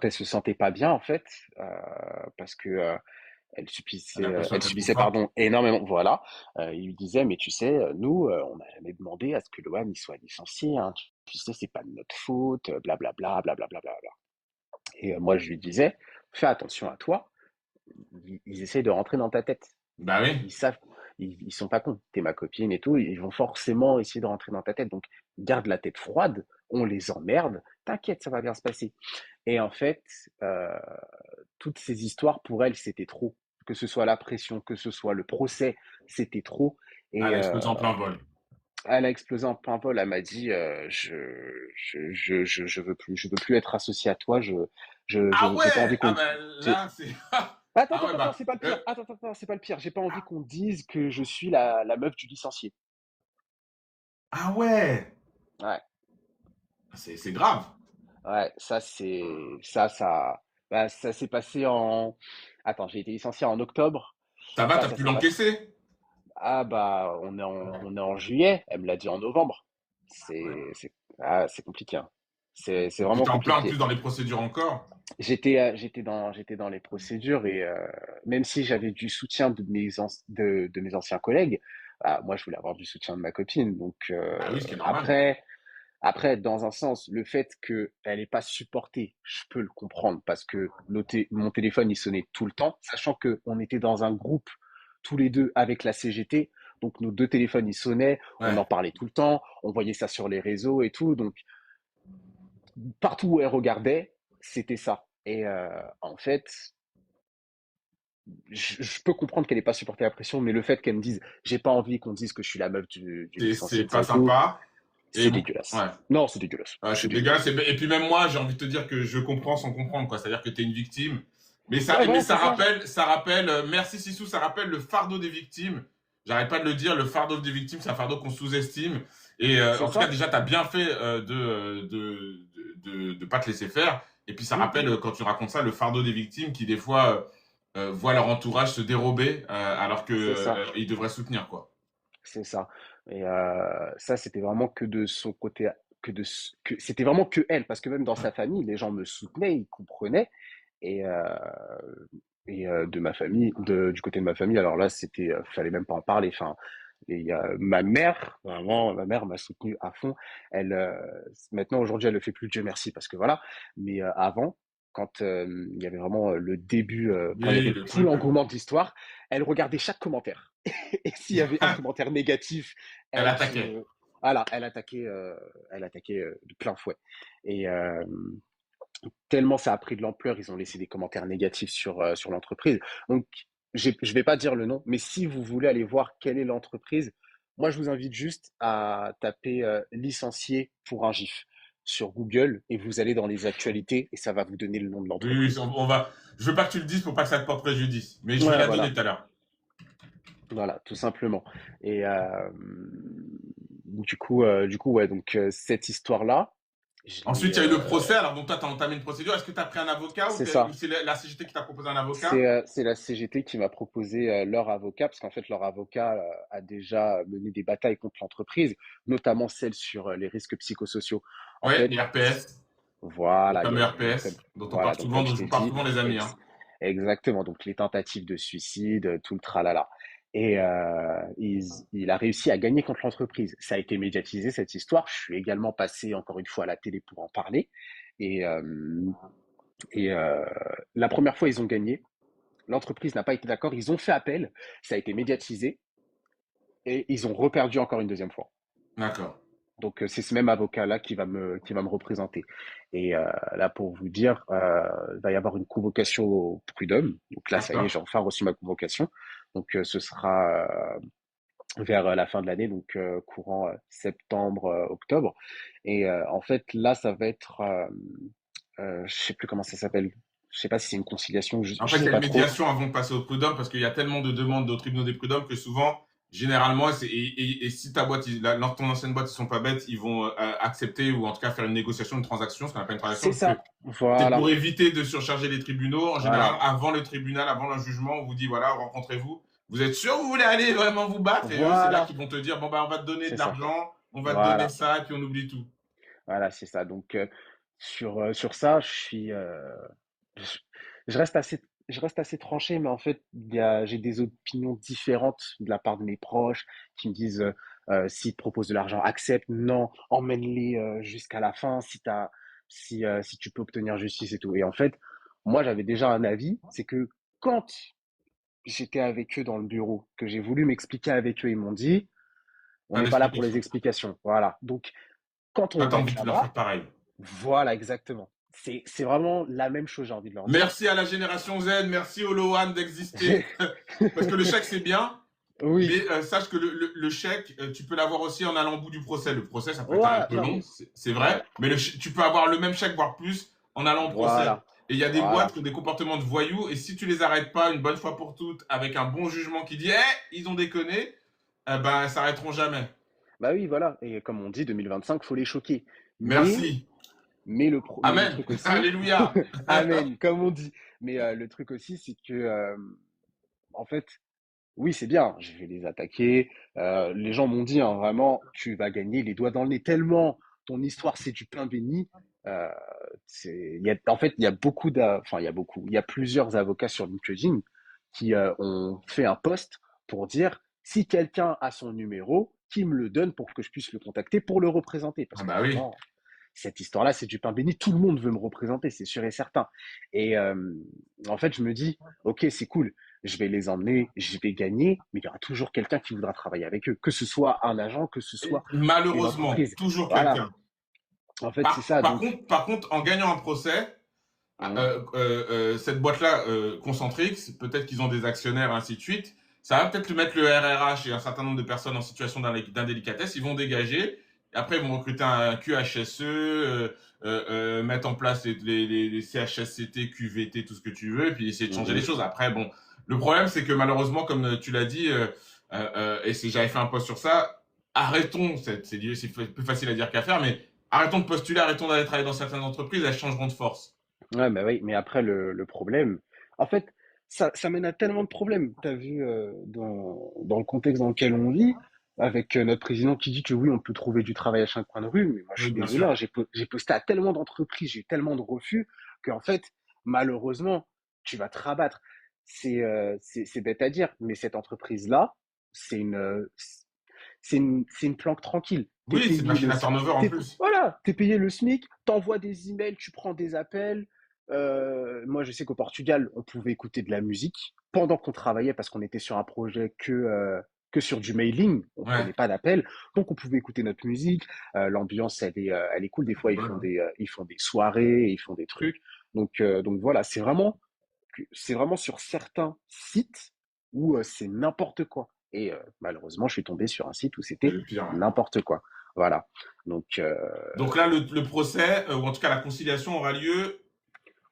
[SPEAKER 2] elle se sentait pas bien, en fait, euh, parce que
[SPEAKER 1] Elle a l'impression
[SPEAKER 2] elle
[SPEAKER 1] d'être
[SPEAKER 2] subissait,
[SPEAKER 1] étouffante.
[SPEAKER 2] pardon, énormément. Voilà. Il lui disait, mais tu sais, nous, on n'a jamais demandé à ce que Lohan il soit licencié. Hein. Tu sais, c'est pas de notre faute, blablabla, blablabla. Et moi, je lui disais, fais attention à toi. Ils essayent de rentrer dans ta tête.
[SPEAKER 1] Bah oui.
[SPEAKER 2] Ils savent, ils sont pas cons. T'es ma copine et tout. Ils vont forcément essayer de rentrer dans ta tête. Donc, garde la tête froide. On les emmerde. T'inquiète, ça va bien se passer. Et en fait, euh, toutes ces histoires, pour elle, c'était trop. Que ce soit la pression, que ce soit le procès, c'était trop.
[SPEAKER 1] Elle
[SPEAKER 2] Et
[SPEAKER 1] a explosé en plein vol.
[SPEAKER 2] elle a explosé en plein vol. Elle m'a dit, je veux plus être associée à toi.
[SPEAKER 1] Ah
[SPEAKER 2] J'ai pas envie
[SPEAKER 1] ouais! Ah
[SPEAKER 2] qu'on.
[SPEAKER 1] bah
[SPEAKER 2] j'ai-
[SPEAKER 1] là, c'est...
[SPEAKER 2] Attends,
[SPEAKER 1] Ah
[SPEAKER 2] attends,
[SPEAKER 1] ouais,
[SPEAKER 2] attends,
[SPEAKER 1] bah...
[SPEAKER 2] c'est pas le pire. C'est pas le pire. J'ai pas envie
[SPEAKER 1] ah
[SPEAKER 2] qu'on dise que je suis la meuf du licencié.
[SPEAKER 1] ah ouais!
[SPEAKER 2] Ouais,
[SPEAKER 1] C'est grave.
[SPEAKER 2] ouais, bah, ça s'est passé en. Attends, j'ai été licencié en octobre.
[SPEAKER 1] Ça va, t'as
[SPEAKER 2] Ça
[SPEAKER 1] pu
[SPEAKER 2] s'est passé.
[SPEAKER 1] l'encaisser?
[SPEAKER 2] Ah bah, on est en juillet. Elle me l'a dit en novembre. C'est compliqué, hein. C'est
[SPEAKER 1] Et puis
[SPEAKER 2] vraiment
[SPEAKER 1] t'es en plein en
[SPEAKER 2] compliqué.
[SPEAKER 1] plus dans les procédures encore.
[SPEAKER 2] J'étais dans les procédures et même si j'avais du soutien de mes anciens collègues, bah, moi je voulais avoir du soutien de ma copine. Donc
[SPEAKER 1] Bah oui, ce qui est normal.
[SPEAKER 2] après, dans un sens, le fait qu'elle n'ait pas supporté, je peux le comprendre parce que mon téléphone il sonnait tout le temps, sachant que on était dans un groupe tous les deux avec la CGT. Donc nos deux téléphones ils sonnaient, on en
[SPEAKER 1] Ouais.
[SPEAKER 2] parlait tout le temps, on voyait ça sur les réseaux et tout. Donc partout où elle regardait, c'était ça. Et en fait, je peux comprendre qu'elle n'ait pas supporté la pression, mais le fait qu'elle me dise, j'ai pas envie qu'on dise que je suis la meuf du licencié
[SPEAKER 1] C'est
[SPEAKER 2] de ça
[SPEAKER 1] pas
[SPEAKER 2] et tout,
[SPEAKER 1] sympa. Et
[SPEAKER 2] c'est
[SPEAKER 1] ouais.
[SPEAKER 2] dégueulasse. Non, c'est dégueulasse.
[SPEAKER 1] Ouais,
[SPEAKER 2] C'est
[SPEAKER 1] c'est dégueulasse.
[SPEAKER 2] dégueulasse.
[SPEAKER 1] Et puis même moi, j'ai envie de te dire que je comprends sans comprendre, quoi. C'est-à-dire que t'es une victime.
[SPEAKER 2] Ouais,
[SPEAKER 1] Mais
[SPEAKER 2] voilà, c'est ça.
[SPEAKER 1] ça rappelle, merci Sissou, ça rappelle le fardeau des victimes. J'arrête pas de le dire, le fardeau des victimes, c'est un fardeau qu'on sous-estime. Et
[SPEAKER 2] C'est
[SPEAKER 1] en tout cas,
[SPEAKER 2] ça.
[SPEAKER 1] déjà, t'as bien fait de pas te laisser faire. Et puis ça rappelle, quand tu racontes ça, le fardeau des victimes qui, des fois, voient leur entourage se dérober alors que
[SPEAKER 2] C'est ça.
[SPEAKER 1] ils devraient soutenir, quoi.
[SPEAKER 2] C'est ça. Et ça, c'était vraiment que de son côté, c'était vraiment que elle, parce que même dans sa famille, les gens me soutenaient, ils comprenaient. Et, de ma famille, du côté de ma famille, alors là, fallait même pas en parler. Enfin, et il y a ma mère, vraiment, ma mère m'a soutenu à fond. Elle, maintenant, aujourd'hui, elle le fait plus, Dieu merci, parce que voilà. Mais avant, quand il y avait vraiment le début, quand il y
[SPEAKER 1] Oui,
[SPEAKER 2] avait
[SPEAKER 1] le
[SPEAKER 2] tout
[SPEAKER 1] truc.
[SPEAKER 2] l'engouement de l'histoire, elle regardait chaque commentaire. Et s'il y avait un commentaire négatif,
[SPEAKER 1] Elle
[SPEAKER 2] elle
[SPEAKER 1] attaquait.
[SPEAKER 2] se, voilà, elle attaquait de plein fouet. Et tellement ça a pris de l'ampleur, ils ont laissé des commentaires négatifs sur l'entreprise. Donc je vais pas dire le nom, mais si vous voulez aller voir quelle est l'entreprise, moi je vous invite juste à taper licencié pour un GIF sur Google et vous allez dans les actualités et ça va vous donner le nom de
[SPEAKER 1] Oui, oui,
[SPEAKER 2] l'entreprise.
[SPEAKER 1] on va. Je veux pas que tu le dises pour pas que ça te porte préjudice, mais je vais
[SPEAKER 2] Ouais,
[SPEAKER 1] la donner
[SPEAKER 2] voilà,
[SPEAKER 1] tout à l'heure.
[SPEAKER 2] voilà, tout simplement. Et du coup, ouais, donc cette histoire-là, je l'ai,
[SPEAKER 1] Ensuite, il y a eu le procès. Alors, donc, toi, tu as entamé une procédure. Est-ce que tu as pris un avocat
[SPEAKER 2] c'est
[SPEAKER 1] ou
[SPEAKER 2] ça.
[SPEAKER 1] c'est la CGT qui t'a proposé un avocat?
[SPEAKER 2] C'est la CGT qui m'a proposé leur avocat, parce qu'en fait, leur avocat a déjà mené des batailles contre l'entreprise, notamment celle sur les risques psychosociaux. En
[SPEAKER 1] Ouais,
[SPEAKER 2] fait,
[SPEAKER 1] les RPS, le
[SPEAKER 2] voilà,
[SPEAKER 1] fameux RPS, dont on parle
[SPEAKER 2] voilà, donc
[SPEAKER 1] souvent,
[SPEAKER 2] comme je
[SPEAKER 1] dont je
[SPEAKER 2] t'ai
[SPEAKER 1] vous parle
[SPEAKER 2] dit,
[SPEAKER 1] souvent les amis. Hein.
[SPEAKER 2] exactement, donc les tentatives de suicide, tout le tralala. Et il a réussi à gagner contre l'entreprise. Ça a été médiatisé, cette histoire. Je suis également passé, encore une fois, à la télé pour en parler. Et, la première fois, ils ont gagné. L'entreprise n'a pas été d'accord. Ils ont fait appel. Ça a été médiatisé. Et ils ont reperdu encore une deuxième fois.
[SPEAKER 1] D'accord.
[SPEAKER 2] Donc, c'est ce même avocat-là qui va me représenter. Et là, pour vous dire, il va y avoir une convocation au prud'homme. Donc là, ça y est,
[SPEAKER 1] D'accord.
[SPEAKER 2] j'ai enfin reçu ma convocation. Donc, ce sera vers la fin de l'année, donc courant septembre, octobre. Et en fait, là, ça va être, je sais plus comment ça s'appelle. Je sais pas si c'est une conciliation,
[SPEAKER 1] En
[SPEAKER 2] je
[SPEAKER 1] fait, il y
[SPEAKER 2] sais
[SPEAKER 1] a une
[SPEAKER 2] pas trop.
[SPEAKER 1] médiation avant de passer au prud'homme parce qu'il y a tellement de demandes aux tribunaux des prud'hommes que souvent, généralement, et si ta boîte, ton ancienne boîte, ils sont pas bêtes, ils vont accepter ou en tout cas faire une négociation, une transaction, ce qu'on appelle une transaction,
[SPEAKER 2] C'est
[SPEAKER 1] parce que
[SPEAKER 2] ça.
[SPEAKER 1] c'est
[SPEAKER 2] Voilà,
[SPEAKER 1] pour éviter de surcharger les tribunaux. En général,
[SPEAKER 2] voilà,
[SPEAKER 1] avant le tribunal, avant le jugement, on vous dit voilà, rencontrez-vous. Vous êtes sûr que vous voulez aller vraiment vous battre? Et eux, c'est là
[SPEAKER 2] voilà,
[SPEAKER 1] qu'ils vont te dire bon, bah, on va te donner
[SPEAKER 2] c'est
[SPEAKER 1] de
[SPEAKER 2] ça.
[SPEAKER 1] l'argent, on va te donner
[SPEAKER 2] Voilà,
[SPEAKER 1] ça, et puis on oublie tout.
[SPEAKER 2] voilà, c'est ça. Donc sur ça, je, je reste je reste assez tranché, mais en fait, j'ai des opinions différentes de la part de mes proches qui me disent s'ils te proposent de l'argent, accepte, non, emmène-les jusqu'à la fin si tu peux obtenir justice et tout. Et en fait, moi, j'avais déjà un avis, c'est que quand j'étais avec eux dans le bureau, que j'ai voulu m'expliquer avec eux, ils m'ont dit, on
[SPEAKER 1] Pas
[SPEAKER 2] n'est pas là pour les
[SPEAKER 1] d'explication.
[SPEAKER 2] explications. Voilà. Donc, quand on
[SPEAKER 1] Toi, t'as
[SPEAKER 2] va
[SPEAKER 1] envie
[SPEAKER 2] être
[SPEAKER 1] de leur faire
[SPEAKER 2] là-bas,
[SPEAKER 1] pareil.
[SPEAKER 2] voilà, exactement. C'est vraiment la même chose, j'ai envie de leur dire.
[SPEAKER 1] Merci à la génération Z, merci au Lohan d'exister. Parce que le chèque, c'est bien,
[SPEAKER 2] Oui,
[SPEAKER 1] mais sache que le chèque, tu peux l'avoir aussi en allant au bout du procès. Le procès, ça peut être un
[SPEAKER 2] voilà,
[SPEAKER 1] peu
[SPEAKER 2] non
[SPEAKER 1] long,
[SPEAKER 2] mais
[SPEAKER 1] c'est vrai,
[SPEAKER 2] voilà,
[SPEAKER 1] mais tu peux avoir le même chèque, voire plus, en allant au procès.
[SPEAKER 2] voilà,
[SPEAKER 1] Et il y a des boîtes
[SPEAKER 2] voilà,
[SPEAKER 1] qui ont des comportements de voyous, et si tu les arrêtes pas une bonne fois pour toutes, avec un bon jugement qui dit, ils ont déconné, ben, ils s'arrêteront jamais.
[SPEAKER 2] bah oui, voilà. Et comme on dit, 2025, faut les choquer. Mais,
[SPEAKER 1] Merci.
[SPEAKER 2] mais le
[SPEAKER 1] Amen.
[SPEAKER 2] truc aussi,
[SPEAKER 1] Alléluia.
[SPEAKER 2] amen, comme on dit. Mais le truc aussi, c'est que, en fait, oui, c'est bien, je vais les attaquer. Les gens m'ont dit, hein, vraiment, tu vas gagner les doigts dans le nez. Tellement ton histoire, c'est du pain béni. Euh, en fait, il y a enfin, il y a plusieurs avocats sur LinkedIn qui ont fait un post pour dire si quelqu'un a son numéro, qui me le donne pour que je puisse le contacter pour le représenter. Parce
[SPEAKER 1] Ah
[SPEAKER 2] que
[SPEAKER 1] bah oui.
[SPEAKER 2] vraiment, cette histoire-là, c'est du pain béni. Tout le monde veut me représenter, c'est sûr et certain. Et en fait, je me dis, ok, c'est cool. Je vais les emmener, je vais gagner, mais il y aura toujours quelqu'un qui voudra travailler avec eux, que ce soit un agent, que ce soit une
[SPEAKER 1] Malheureusement,
[SPEAKER 2] entreprise.
[SPEAKER 1] toujours
[SPEAKER 2] Voilà.
[SPEAKER 1] quelqu'un.
[SPEAKER 2] En fait, c'est ça. Donc,
[SPEAKER 1] Par contre, en gagnant un procès,
[SPEAKER 2] hum,
[SPEAKER 1] cette boîte-là, Concentrix, peut-être qu'ils ont des actionnaires, ainsi de suite. Ça va peut-être mettre le RRH et un certain nombre de personnes en situation d'indélicatesse. Ils vont dégager. Après, ils vont recruter un QHSE, mettre en place les CHSCT, QVT, tout ce que tu veux, et puis essayer de changer les
[SPEAKER 2] mhm.
[SPEAKER 1] choses. Après, bon, le problème, c'est que malheureusement, comme tu l'as dit, j'avais fait un post sur ça, arrêtons, c'est plus facile à dire qu'à faire, mais arrêtons de postuler, arrêtons d'aller travailler dans certaines entreprises, elles changeront de force.
[SPEAKER 2] Ouais, bah oui, mais après, le problème, en fait, ça mène à tellement de problèmes. Tu as vu dans le contexte dans lequel on vit, avec notre président qui dit que oui, on peut trouver du travail à chaque coin de rue, mais moi, je
[SPEAKER 1] Oui,
[SPEAKER 2] suis
[SPEAKER 1] bien
[SPEAKER 2] désolé,
[SPEAKER 1] sûr.
[SPEAKER 2] hein, j'ai posté à tellement d'entreprises, j'ai eu tellement de refus, qu'en fait, malheureusement, tu vas te rabattre. C'est bête à dire, mais cette entreprise-là, c'est c'est une planque tranquille.
[SPEAKER 1] Oui, c'est une machine à turnover en plus.
[SPEAKER 2] Voilà, t'es payé le SMIC, t'envoies des emails, tu prends des appels. Moi, je sais qu'au Portugal, on pouvait écouter de la musique pendant qu'on travaillait parce qu'on était sur un projet que sur du mailing. On
[SPEAKER 1] Ouais.
[SPEAKER 2] prenait pas d'appels, donc on pouvait écouter notre musique. L'ambiance, elle est cool. Des fois,
[SPEAKER 1] Voilà.
[SPEAKER 2] ils font des soirées, ils font des trucs. Donc voilà, c'est vraiment sur certains sites où c'est n'importe quoi. Et malheureusement, je suis tombé sur un site où
[SPEAKER 1] C'est
[SPEAKER 2] c'était
[SPEAKER 1] le pire, ouais.
[SPEAKER 2] n'importe quoi. Voilà. Donc,
[SPEAKER 1] Donc là, le procès, ou en tout cas la conciliation aura lieu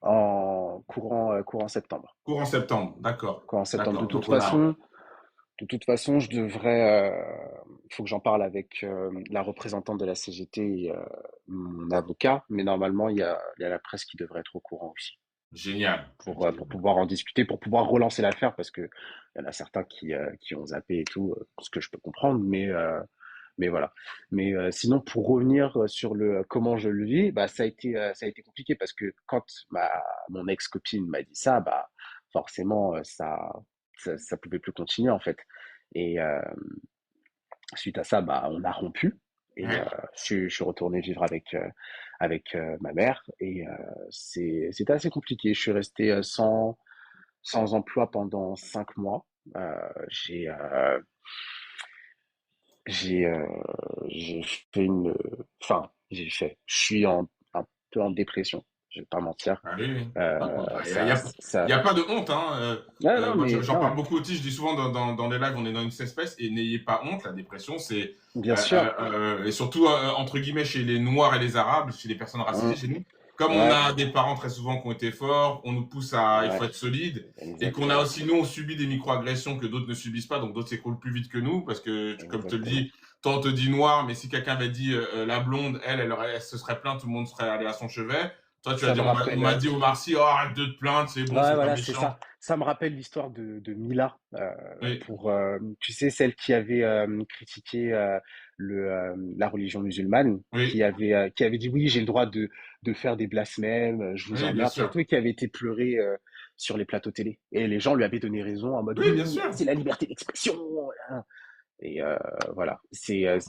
[SPEAKER 2] en courant septembre.
[SPEAKER 1] courant septembre. D'accord.
[SPEAKER 2] Courant septembre.
[SPEAKER 1] D'accord. Donc on a.
[SPEAKER 2] De toute façon, je devrais. Il faut que j'en parle avec la représentante de la CGT et mon avocat, mais normalement, il y a la presse qui devrait être au courant aussi
[SPEAKER 1] Génial.
[SPEAKER 2] pour pouvoir en discuter, pour pouvoir relancer l'affaire, parce que il y en a certains qui ont zappé et tout, ce que je peux comprendre, mais voilà. Mais sinon, pour revenir sur le comment je le vis, bah ça a été compliqué parce que quand mon ex-copine m'a dit ça, bah forcément ça pouvait plus continuer en fait. Et suite à ça, bah on a rompu et
[SPEAKER 1] Ouais.
[SPEAKER 2] je suis retourné vivre avec ma mère et c'était assez compliqué. Je suis resté sans emploi pendant 5 mois. Euh, j'ai euh, j'ai euh, j'ai fait je suis un peu en dépression. Je vais pas mentir.
[SPEAKER 1] Ah oui, oui. Ah, bon, bah,
[SPEAKER 2] Ça.
[SPEAKER 1] y a pas de honte, hein.
[SPEAKER 2] Non,
[SPEAKER 1] Moi,
[SPEAKER 2] mais
[SPEAKER 1] j'en parle
[SPEAKER 2] non,
[SPEAKER 1] beaucoup aussi. Je dis souvent dans les lives, on est dans une safe space et n'ayez pas honte. La dépression, c'est
[SPEAKER 2] bien sûr.
[SPEAKER 1] et surtout entre guillemets chez les Noirs et les Arabes, chez les personnes racisées
[SPEAKER 2] Hum,
[SPEAKER 1] chez nous. Comme on
[SPEAKER 2] ouais,
[SPEAKER 1] a des parents très souvent qui ont été forts, on nous pousse à il
[SPEAKER 2] ouais,
[SPEAKER 1] faut être solide et qu'on a
[SPEAKER 2] exactement,
[SPEAKER 1] aussi nous on subit des micro-agressions que d'autres ne subissent pas, donc d'autres s'écroulent plus vite que nous parce que comme je te le
[SPEAKER 2] exactement.
[SPEAKER 1] dis, toi on te dit noir, mais si quelqu'un avait dit la blonde, elle se serait plainte, tout le monde serait allé à son chevet. Toi, tu vas
[SPEAKER 2] Ça me
[SPEAKER 1] dire, on
[SPEAKER 2] rappelle.
[SPEAKER 1] m'a dit Omar Sy, oh, arrête de te plaindre, c'est bon,
[SPEAKER 2] Ouais,
[SPEAKER 1] c'est pas
[SPEAKER 2] voilà, c'est
[SPEAKER 1] méchant.
[SPEAKER 2] ça. Ça me rappelle l'histoire de Mila,
[SPEAKER 1] Oui,
[SPEAKER 2] tu sais, celle qui avait critiqué la religion musulmane,
[SPEAKER 1] oui,
[SPEAKER 2] qui avait dit oui, j'ai le droit de faire des blasphèmes, je vous
[SPEAKER 1] oui, bien
[SPEAKER 2] emmerde, tout ça et
[SPEAKER 1] sûr.
[SPEAKER 2] tout, et qui avait été pleurée sur les plateaux télé. Et les gens lui avaient donné raison en mode
[SPEAKER 1] Oui, bien
[SPEAKER 2] oui,
[SPEAKER 1] sûr.
[SPEAKER 2] c'est la liberté d'expression. Hein. Et voilà,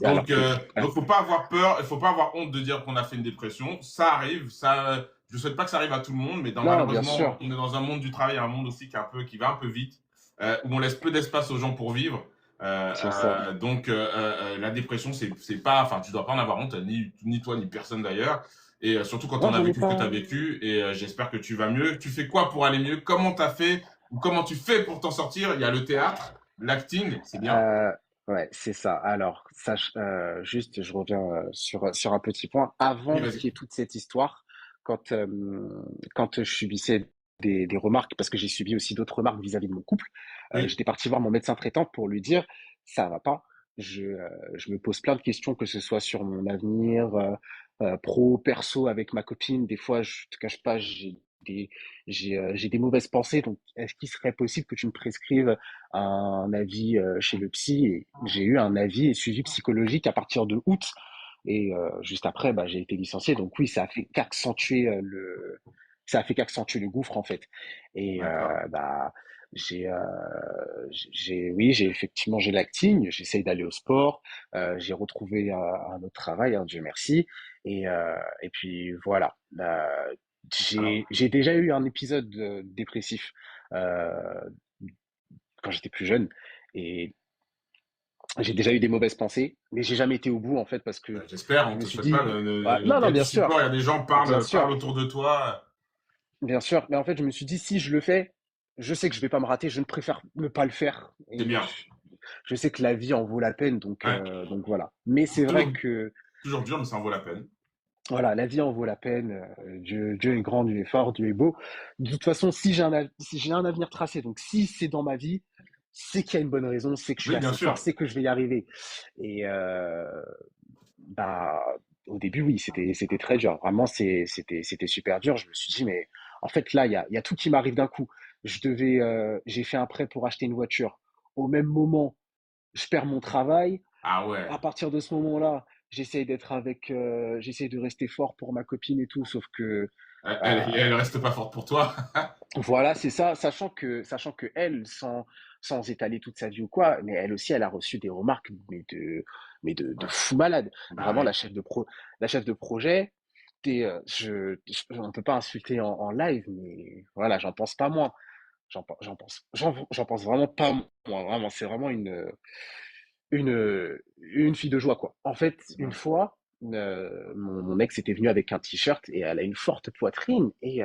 [SPEAKER 2] alors
[SPEAKER 1] Donc,
[SPEAKER 2] que
[SPEAKER 1] faut pas avoir peur, il faut pas avoir honte de dire qu'on a fait une dépression. Ça arrive, ça, je souhaite pas que ça arrive à tout le monde, mais
[SPEAKER 2] non, bien
[SPEAKER 1] malheureusement,
[SPEAKER 2] sûr,
[SPEAKER 1] on est dans un monde du travail, un monde aussi qui va un peu vite, où on laisse peu d'espace aux gens pour vivre.
[SPEAKER 2] c'est ça.
[SPEAKER 1] La dépression, c'est pas, enfin, tu dois pas en avoir honte, ni toi, ni personne d'ailleurs. Et surtout quand
[SPEAKER 2] Moi,
[SPEAKER 1] on a
[SPEAKER 2] j'en ai
[SPEAKER 1] vécu ce que tu
[SPEAKER 2] pas.
[SPEAKER 1] as vécu, et j'espère que tu vas mieux. Tu fais quoi pour aller mieux? Comment t'as fait? Ou comment tu fais pour t'en sortir? Il y a le théâtre, l'acting, c'est bien.
[SPEAKER 2] Euh, ouais, c'est ça. Alors, juste, je reviens sur un petit point.
[SPEAKER 1] Oui,
[SPEAKER 2] Avant qu'il y
[SPEAKER 1] vas-y.
[SPEAKER 2] ait toute cette histoire, quand, euh, quand je subissais des remarques, parce que j'ai subi aussi d'autres remarques vis-à-vis de mon couple,
[SPEAKER 1] Oui,
[SPEAKER 2] j'étais parti voir mon médecin traitant pour lui dire, ça va pas. Je me pose plein de questions, que ce soit sur mon avenir, pro, perso, avec ma copine. Des fois, je te cache pas, des, j'ai des mauvaises pensées. Donc, est-ce qu'il serait possible que tu me prescrives un avis chez le psy? Et j'ai eu un avis et suivi psychologique à partir de août. Et juste après, bah, j'ai été licencié. Donc oui, ça a fait qu'accentuer le gouffre en fait. Et
[SPEAKER 1] d'accord.
[SPEAKER 2] bah, oui, j'ai effectivement j'ai l'acting. J'essaye d'aller au sport. J'ai retrouvé un autre travail, hein, Dieu merci. Et puis voilà.
[SPEAKER 1] Alors,
[SPEAKER 2] J'ai déjà eu un épisode dépressif euh, quand j'étais plus jeune et j'ai déjà eu des mauvaises pensées, mais j'ai jamais été au bout en fait parce que
[SPEAKER 1] j'espère, on
[SPEAKER 2] je me
[SPEAKER 1] te
[SPEAKER 2] suis
[SPEAKER 1] souhaite pas.
[SPEAKER 2] dit ouais, non
[SPEAKER 1] Il y
[SPEAKER 2] non
[SPEAKER 1] a du support, il y a des gens
[SPEAKER 2] bien
[SPEAKER 1] parlent
[SPEAKER 2] sûr
[SPEAKER 1] autour de toi.
[SPEAKER 2] bien sûr, mais en fait je me suis dit si je le fais, je sais que je vais pas me rater, je ne préfère ne pas le faire
[SPEAKER 1] C'est
[SPEAKER 2] et
[SPEAKER 1] bien.
[SPEAKER 2] je sais que la vie en vaut la peine
[SPEAKER 1] Ouais.
[SPEAKER 2] donc voilà. Mais c'est vrai
[SPEAKER 1] Toujours,
[SPEAKER 2] que
[SPEAKER 1] toujours dur, mais ça en vaut la peine.
[SPEAKER 2] voilà, la vie en vaut la peine. Dieu est grand, Dieu est fort, Dieu est beau. De toute façon, si j'ai un avenir tracé, donc si c'est dans ma vie, c'est qu'il y a une bonne raison, c'est que je suis
[SPEAKER 1] Oui, bien
[SPEAKER 2] assez fort,
[SPEAKER 1] sûr.
[SPEAKER 2] c'est que je vais y arriver. Et bah, au début, oui, c'était très dur. Vraiment, c'était super dur. Je me suis dit, mais en fait, là, il y a tout qui m'arrive d'un coup. J'ai fait un prêt pour acheter une voiture. Au même moment, je perds mon travail.
[SPEAKER 1] Ah ouais.
[SPEAKER 2] À partir de ce moment-là, j'essaye de rester fort pour ma copine et tout, sauf que
[SPEAKER 1] Elle reste pas forte pour toi.
[SPEAKER 2] voilà, c'est ça, sachant que elle, sans étaler toute sa vie ou quoi, mais elle aussi, elle a reçu des remarques, de
[SPEAKER 1] Ouais.
[SPEAKER 2] fou malade.
[SPEAKER 1] Bah
[SPEAKER 2] Vraiment,
[SPEAKER 1] oui.
[SPEAKER 2] la chef de projet, on peut pas insulter en live, mais voilà, j'en pense pas moins. J'en pense vraiment pas moins. Vraiment, c'est vraiment une fille de joie, quoi. En fait, une fois, mon ex était venu avec un t-shirt et elle a une forte poitrine et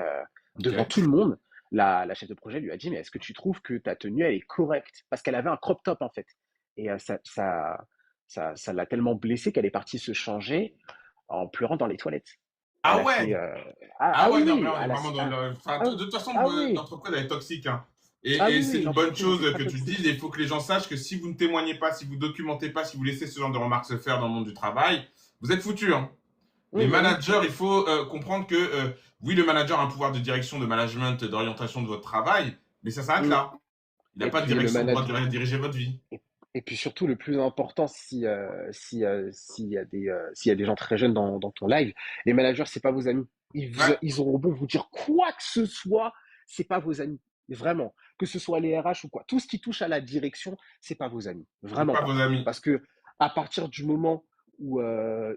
[SPEAKER 2] devant tout le monde, la chef de projet lui a dit, mais est-ce que tu trouves que ta tenue, elle est correcte? Parce qu'elle avait un crop top, en fait. Et ça l'a tellement blessée qu'elle est partie se changer en pleurant dans les toilettes. Elle
[SPEAKER 1] Ah
[SPEAKER 2] a fait,
[SPEAKER 1] ouais! Ah
[SPEAKER 2] oui,
[SPEAKER 1] ouais, non, mais
[SPEAKER 2] oui,
[SPEAKER 1] là, on est vraiment dans le. Enfin,
[SPEAKER 2] ah,
[SPEAKER 1] de toute façon,
[SPEAKER 2] ah oui,
[SPEAKER 1] l'entreprise, elle est toxique, hein.
[SPEAKER 2] ah
[SPEAKER 1] Et
[SPEAKER 2] oui,
[SPEAKER 1] c'est
[SPEAKER 2] oui,
[SPEAKER 1] une bonne
[SPEAKER 2] l'entreprise
[SPEAKER 1] chose
[SPEAKER 2] était
[SPEAKER 1] que
[SPEAKER 2] très
[SPEAKER 1] tu dises.
[SPEAKER 2] toxique.
[SPEAKER 1] Et il faut que les gens sachent que si vous ne témoignez pas, si vous documentez pas, si vous laissez ce genre de remarques se faire dans le monde du travail, vous êtes foutus, hein. Les
[SPEAKER 2] Bah oui,
[SPEAKER 1] managers, il faut comprendre que, oui, le manager a un pouvoir de direction, de management, d'orientation de votre travail, mais ça s'arrête
[SPEAKER 2] mm.
[SPEAKER 1] là. Il n'a
[SPEAKER 2] Et
[SPEAKER 1] pas de
[SPEAKER 2] puis le
[SPEAKER 1] direction de droit
[SPEAKER 2] manager,
[SPEAKER 1] de diriger votre vie.
[SPEAKER 2] et, et puis surtout le plus important, s'il y a des gens très jeunes dans ton live, les managers, c'est pas vos amis.
[SPEAKER 1] Ouais,
[SPEAKER 2] Ils auront beau vous dire quoi que ce soit, c'est pas vos amis. Vraiment. Que ce soit les RH ou quoi. Tout ce qui touche à la direction, c'est pas vos amis.
[SPEAKER 1] c'est
[SPEAKER 2] Vraiment
[SPEAKER 1] pas
[SPEAKER 2] pas.
[SPEAKER 1] vos amis.
[SPEAKER 2] Parce que à partir du moment où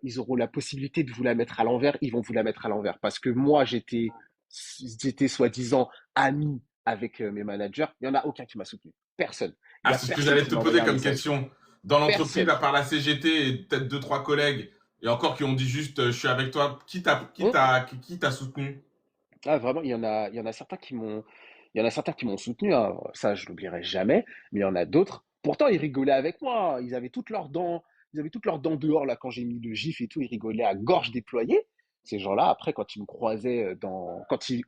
[SPEAKER 2] ils auront la possibilité de vous la mettre à l'envers, ils vont vous la mettre à l'envers. Parce que moi, j'étais soi-disant ami avec mes managers. Il n'y en a aucun qui m'a soutenu. Personne. Il
[SPEAKER 1] Ah,
[SPEAKER 2] n'y a
[SPEAKER 1] c'est ce que
[SPEAKER 2] personne
[SPEAKER 1] j'allais
[SPEAKER 2] qui
[SPEAKER 1] te
[SPEAKER 2] m'a envoyé
[SPEAKER 1] poser
[SPEAKER 2] un
[SPEAKER 1] comme
[SPEAKER 2] message.
[SPEAKER 1] question. Dans l'entreprise,
[SPEAKER 2] Personne.
[SPEAKER 1] à part la CGT et peut-être deux, trois collègues, et encore qui ont dit juste je suis avec toi,
[SPEAKER 2] Hum.
[SPEAKER 1] qui t'a soutenu?
[SPEAKER 2] Ah, vraiment, il y en a certains il y en a certains qui m'ont soutenu, hein. Ça, je l'oublierai jamais. Mais il y en a d'autres. Pourtant, ils rigolaient avec moi. Ils avaient toutes leurs dents dehors là quand j'ai mis le gif et tout. Ils rigolaient à gorge déployée. Ces gens-là, après, quand ils me croisaient quand il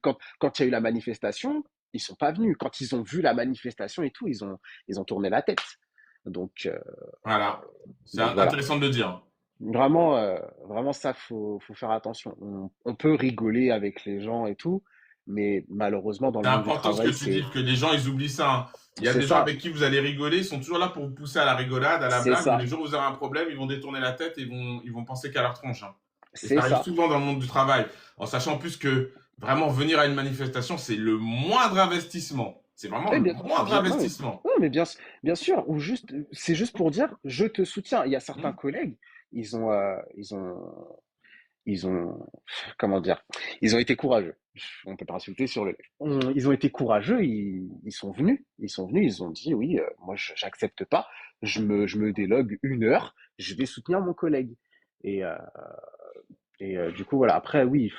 [SPEAKER 2] y a eu la manifestation, ils sont pas venus. Quand ils ont vu la manifestation et tout, ils ont tourné la tête. Donc, euh,
[SPEAKER 1] Voilà. C'est
[SPEAKER 2] donc voilà.
[SPEAKER 1] intéressant de le dire.
[SPEAKER 2] Vraiment, vraiment ça, faut faire attention. On peut rigoler avec les gens et tout, mais malheureusement, dans le
[SPEAKER 1] C'est
[SPEAKER 2] monde du
[SPEAKER 1] important ce que
[SPEAKER 2] travail,
[SPEAKER 1] tu dis, que les gens, ils oublient ça, hein. Il y a
[SPEAKER 2] c'est
[SPEAKER 1] des gens
[SPEAKER 2] ça,
[SPEAKER 1] avec qui vous allez rigoler, ils sont toujours là pour vous pousser à la rigolade, à la
[SPEAKER 2] c'est
[SPEAKER 1] blague, mais
[SPEAKER 2] ça,
[SPEAKER 1] les jours où vous avez un problème, ils vont détourner la tête et ils vont penser qu'à leur tronche, hein. Et
[SPEAKER 2] c'est
[SPEAKER 1] ça arrive
[SPEAKER 2] ça.
[SPEAKER 1] souvent dans le monde du travail, en sachant en plus que vraiment venir à une manifestation, c'est le moindre investissement. C'est vraiment
[SPEAKER 2] Oui,
[SPEAKER 1] le
[SPEAKER 2] bien,
[SPEAKER 1] moindre
[SPEAKER 2] non, mais,
[SPEAKER 1] investissement.
[SPEAKER 2] non, mais bien sûr, ou juste, c'est juste pour dire, je te soutiens. Il y a certains
[SPEAKER 1] Hmm.
[SPEAKER 2] collègues, ils ont, comment dire, ils ont été courageux. On peut pas insulter sur le live. Ils ont été courageux, ils sont venus, ils ont dit oui, moi j'accepte pas, je me délogue 1 heure, je vais soutenir mon collègue. Et, euh, du coup voilà. Après oui,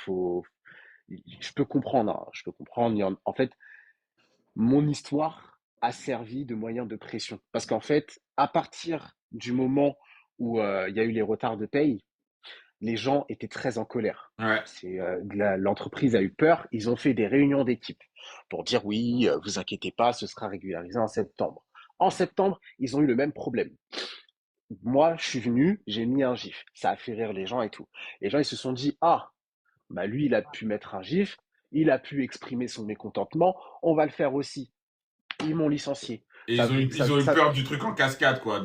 [SPEAKER 2] je peux comprendre, hein, je peux comprendre. En fait, mon histoire a servi de moyen de pression parce qu'en fait, à partir du moment où il y a eu les retards de paye, les gens étaient très en colère.
[SPEAKER 1] Ouais.
[SPEAKER 2] L'entreprise a eu peur, ils ont fait des réunions d'équipe pour dire oui, vous inquiétez pas, ce sera régularisé en septembre. En septembre, ils ont eu le même problème. Moi, je suis venu, j'ai mis un gif. Ça a fait rire les gens et tout. Les gens, ils se sont dit, ah, bah lui, il a pu mettre un gif, il a pu exprimer son mécontentement, on va le faire aussi. Ils m'ont licencié.
[SPEAKER 1] Et ils ont eu peur du truc en cascade, quoi.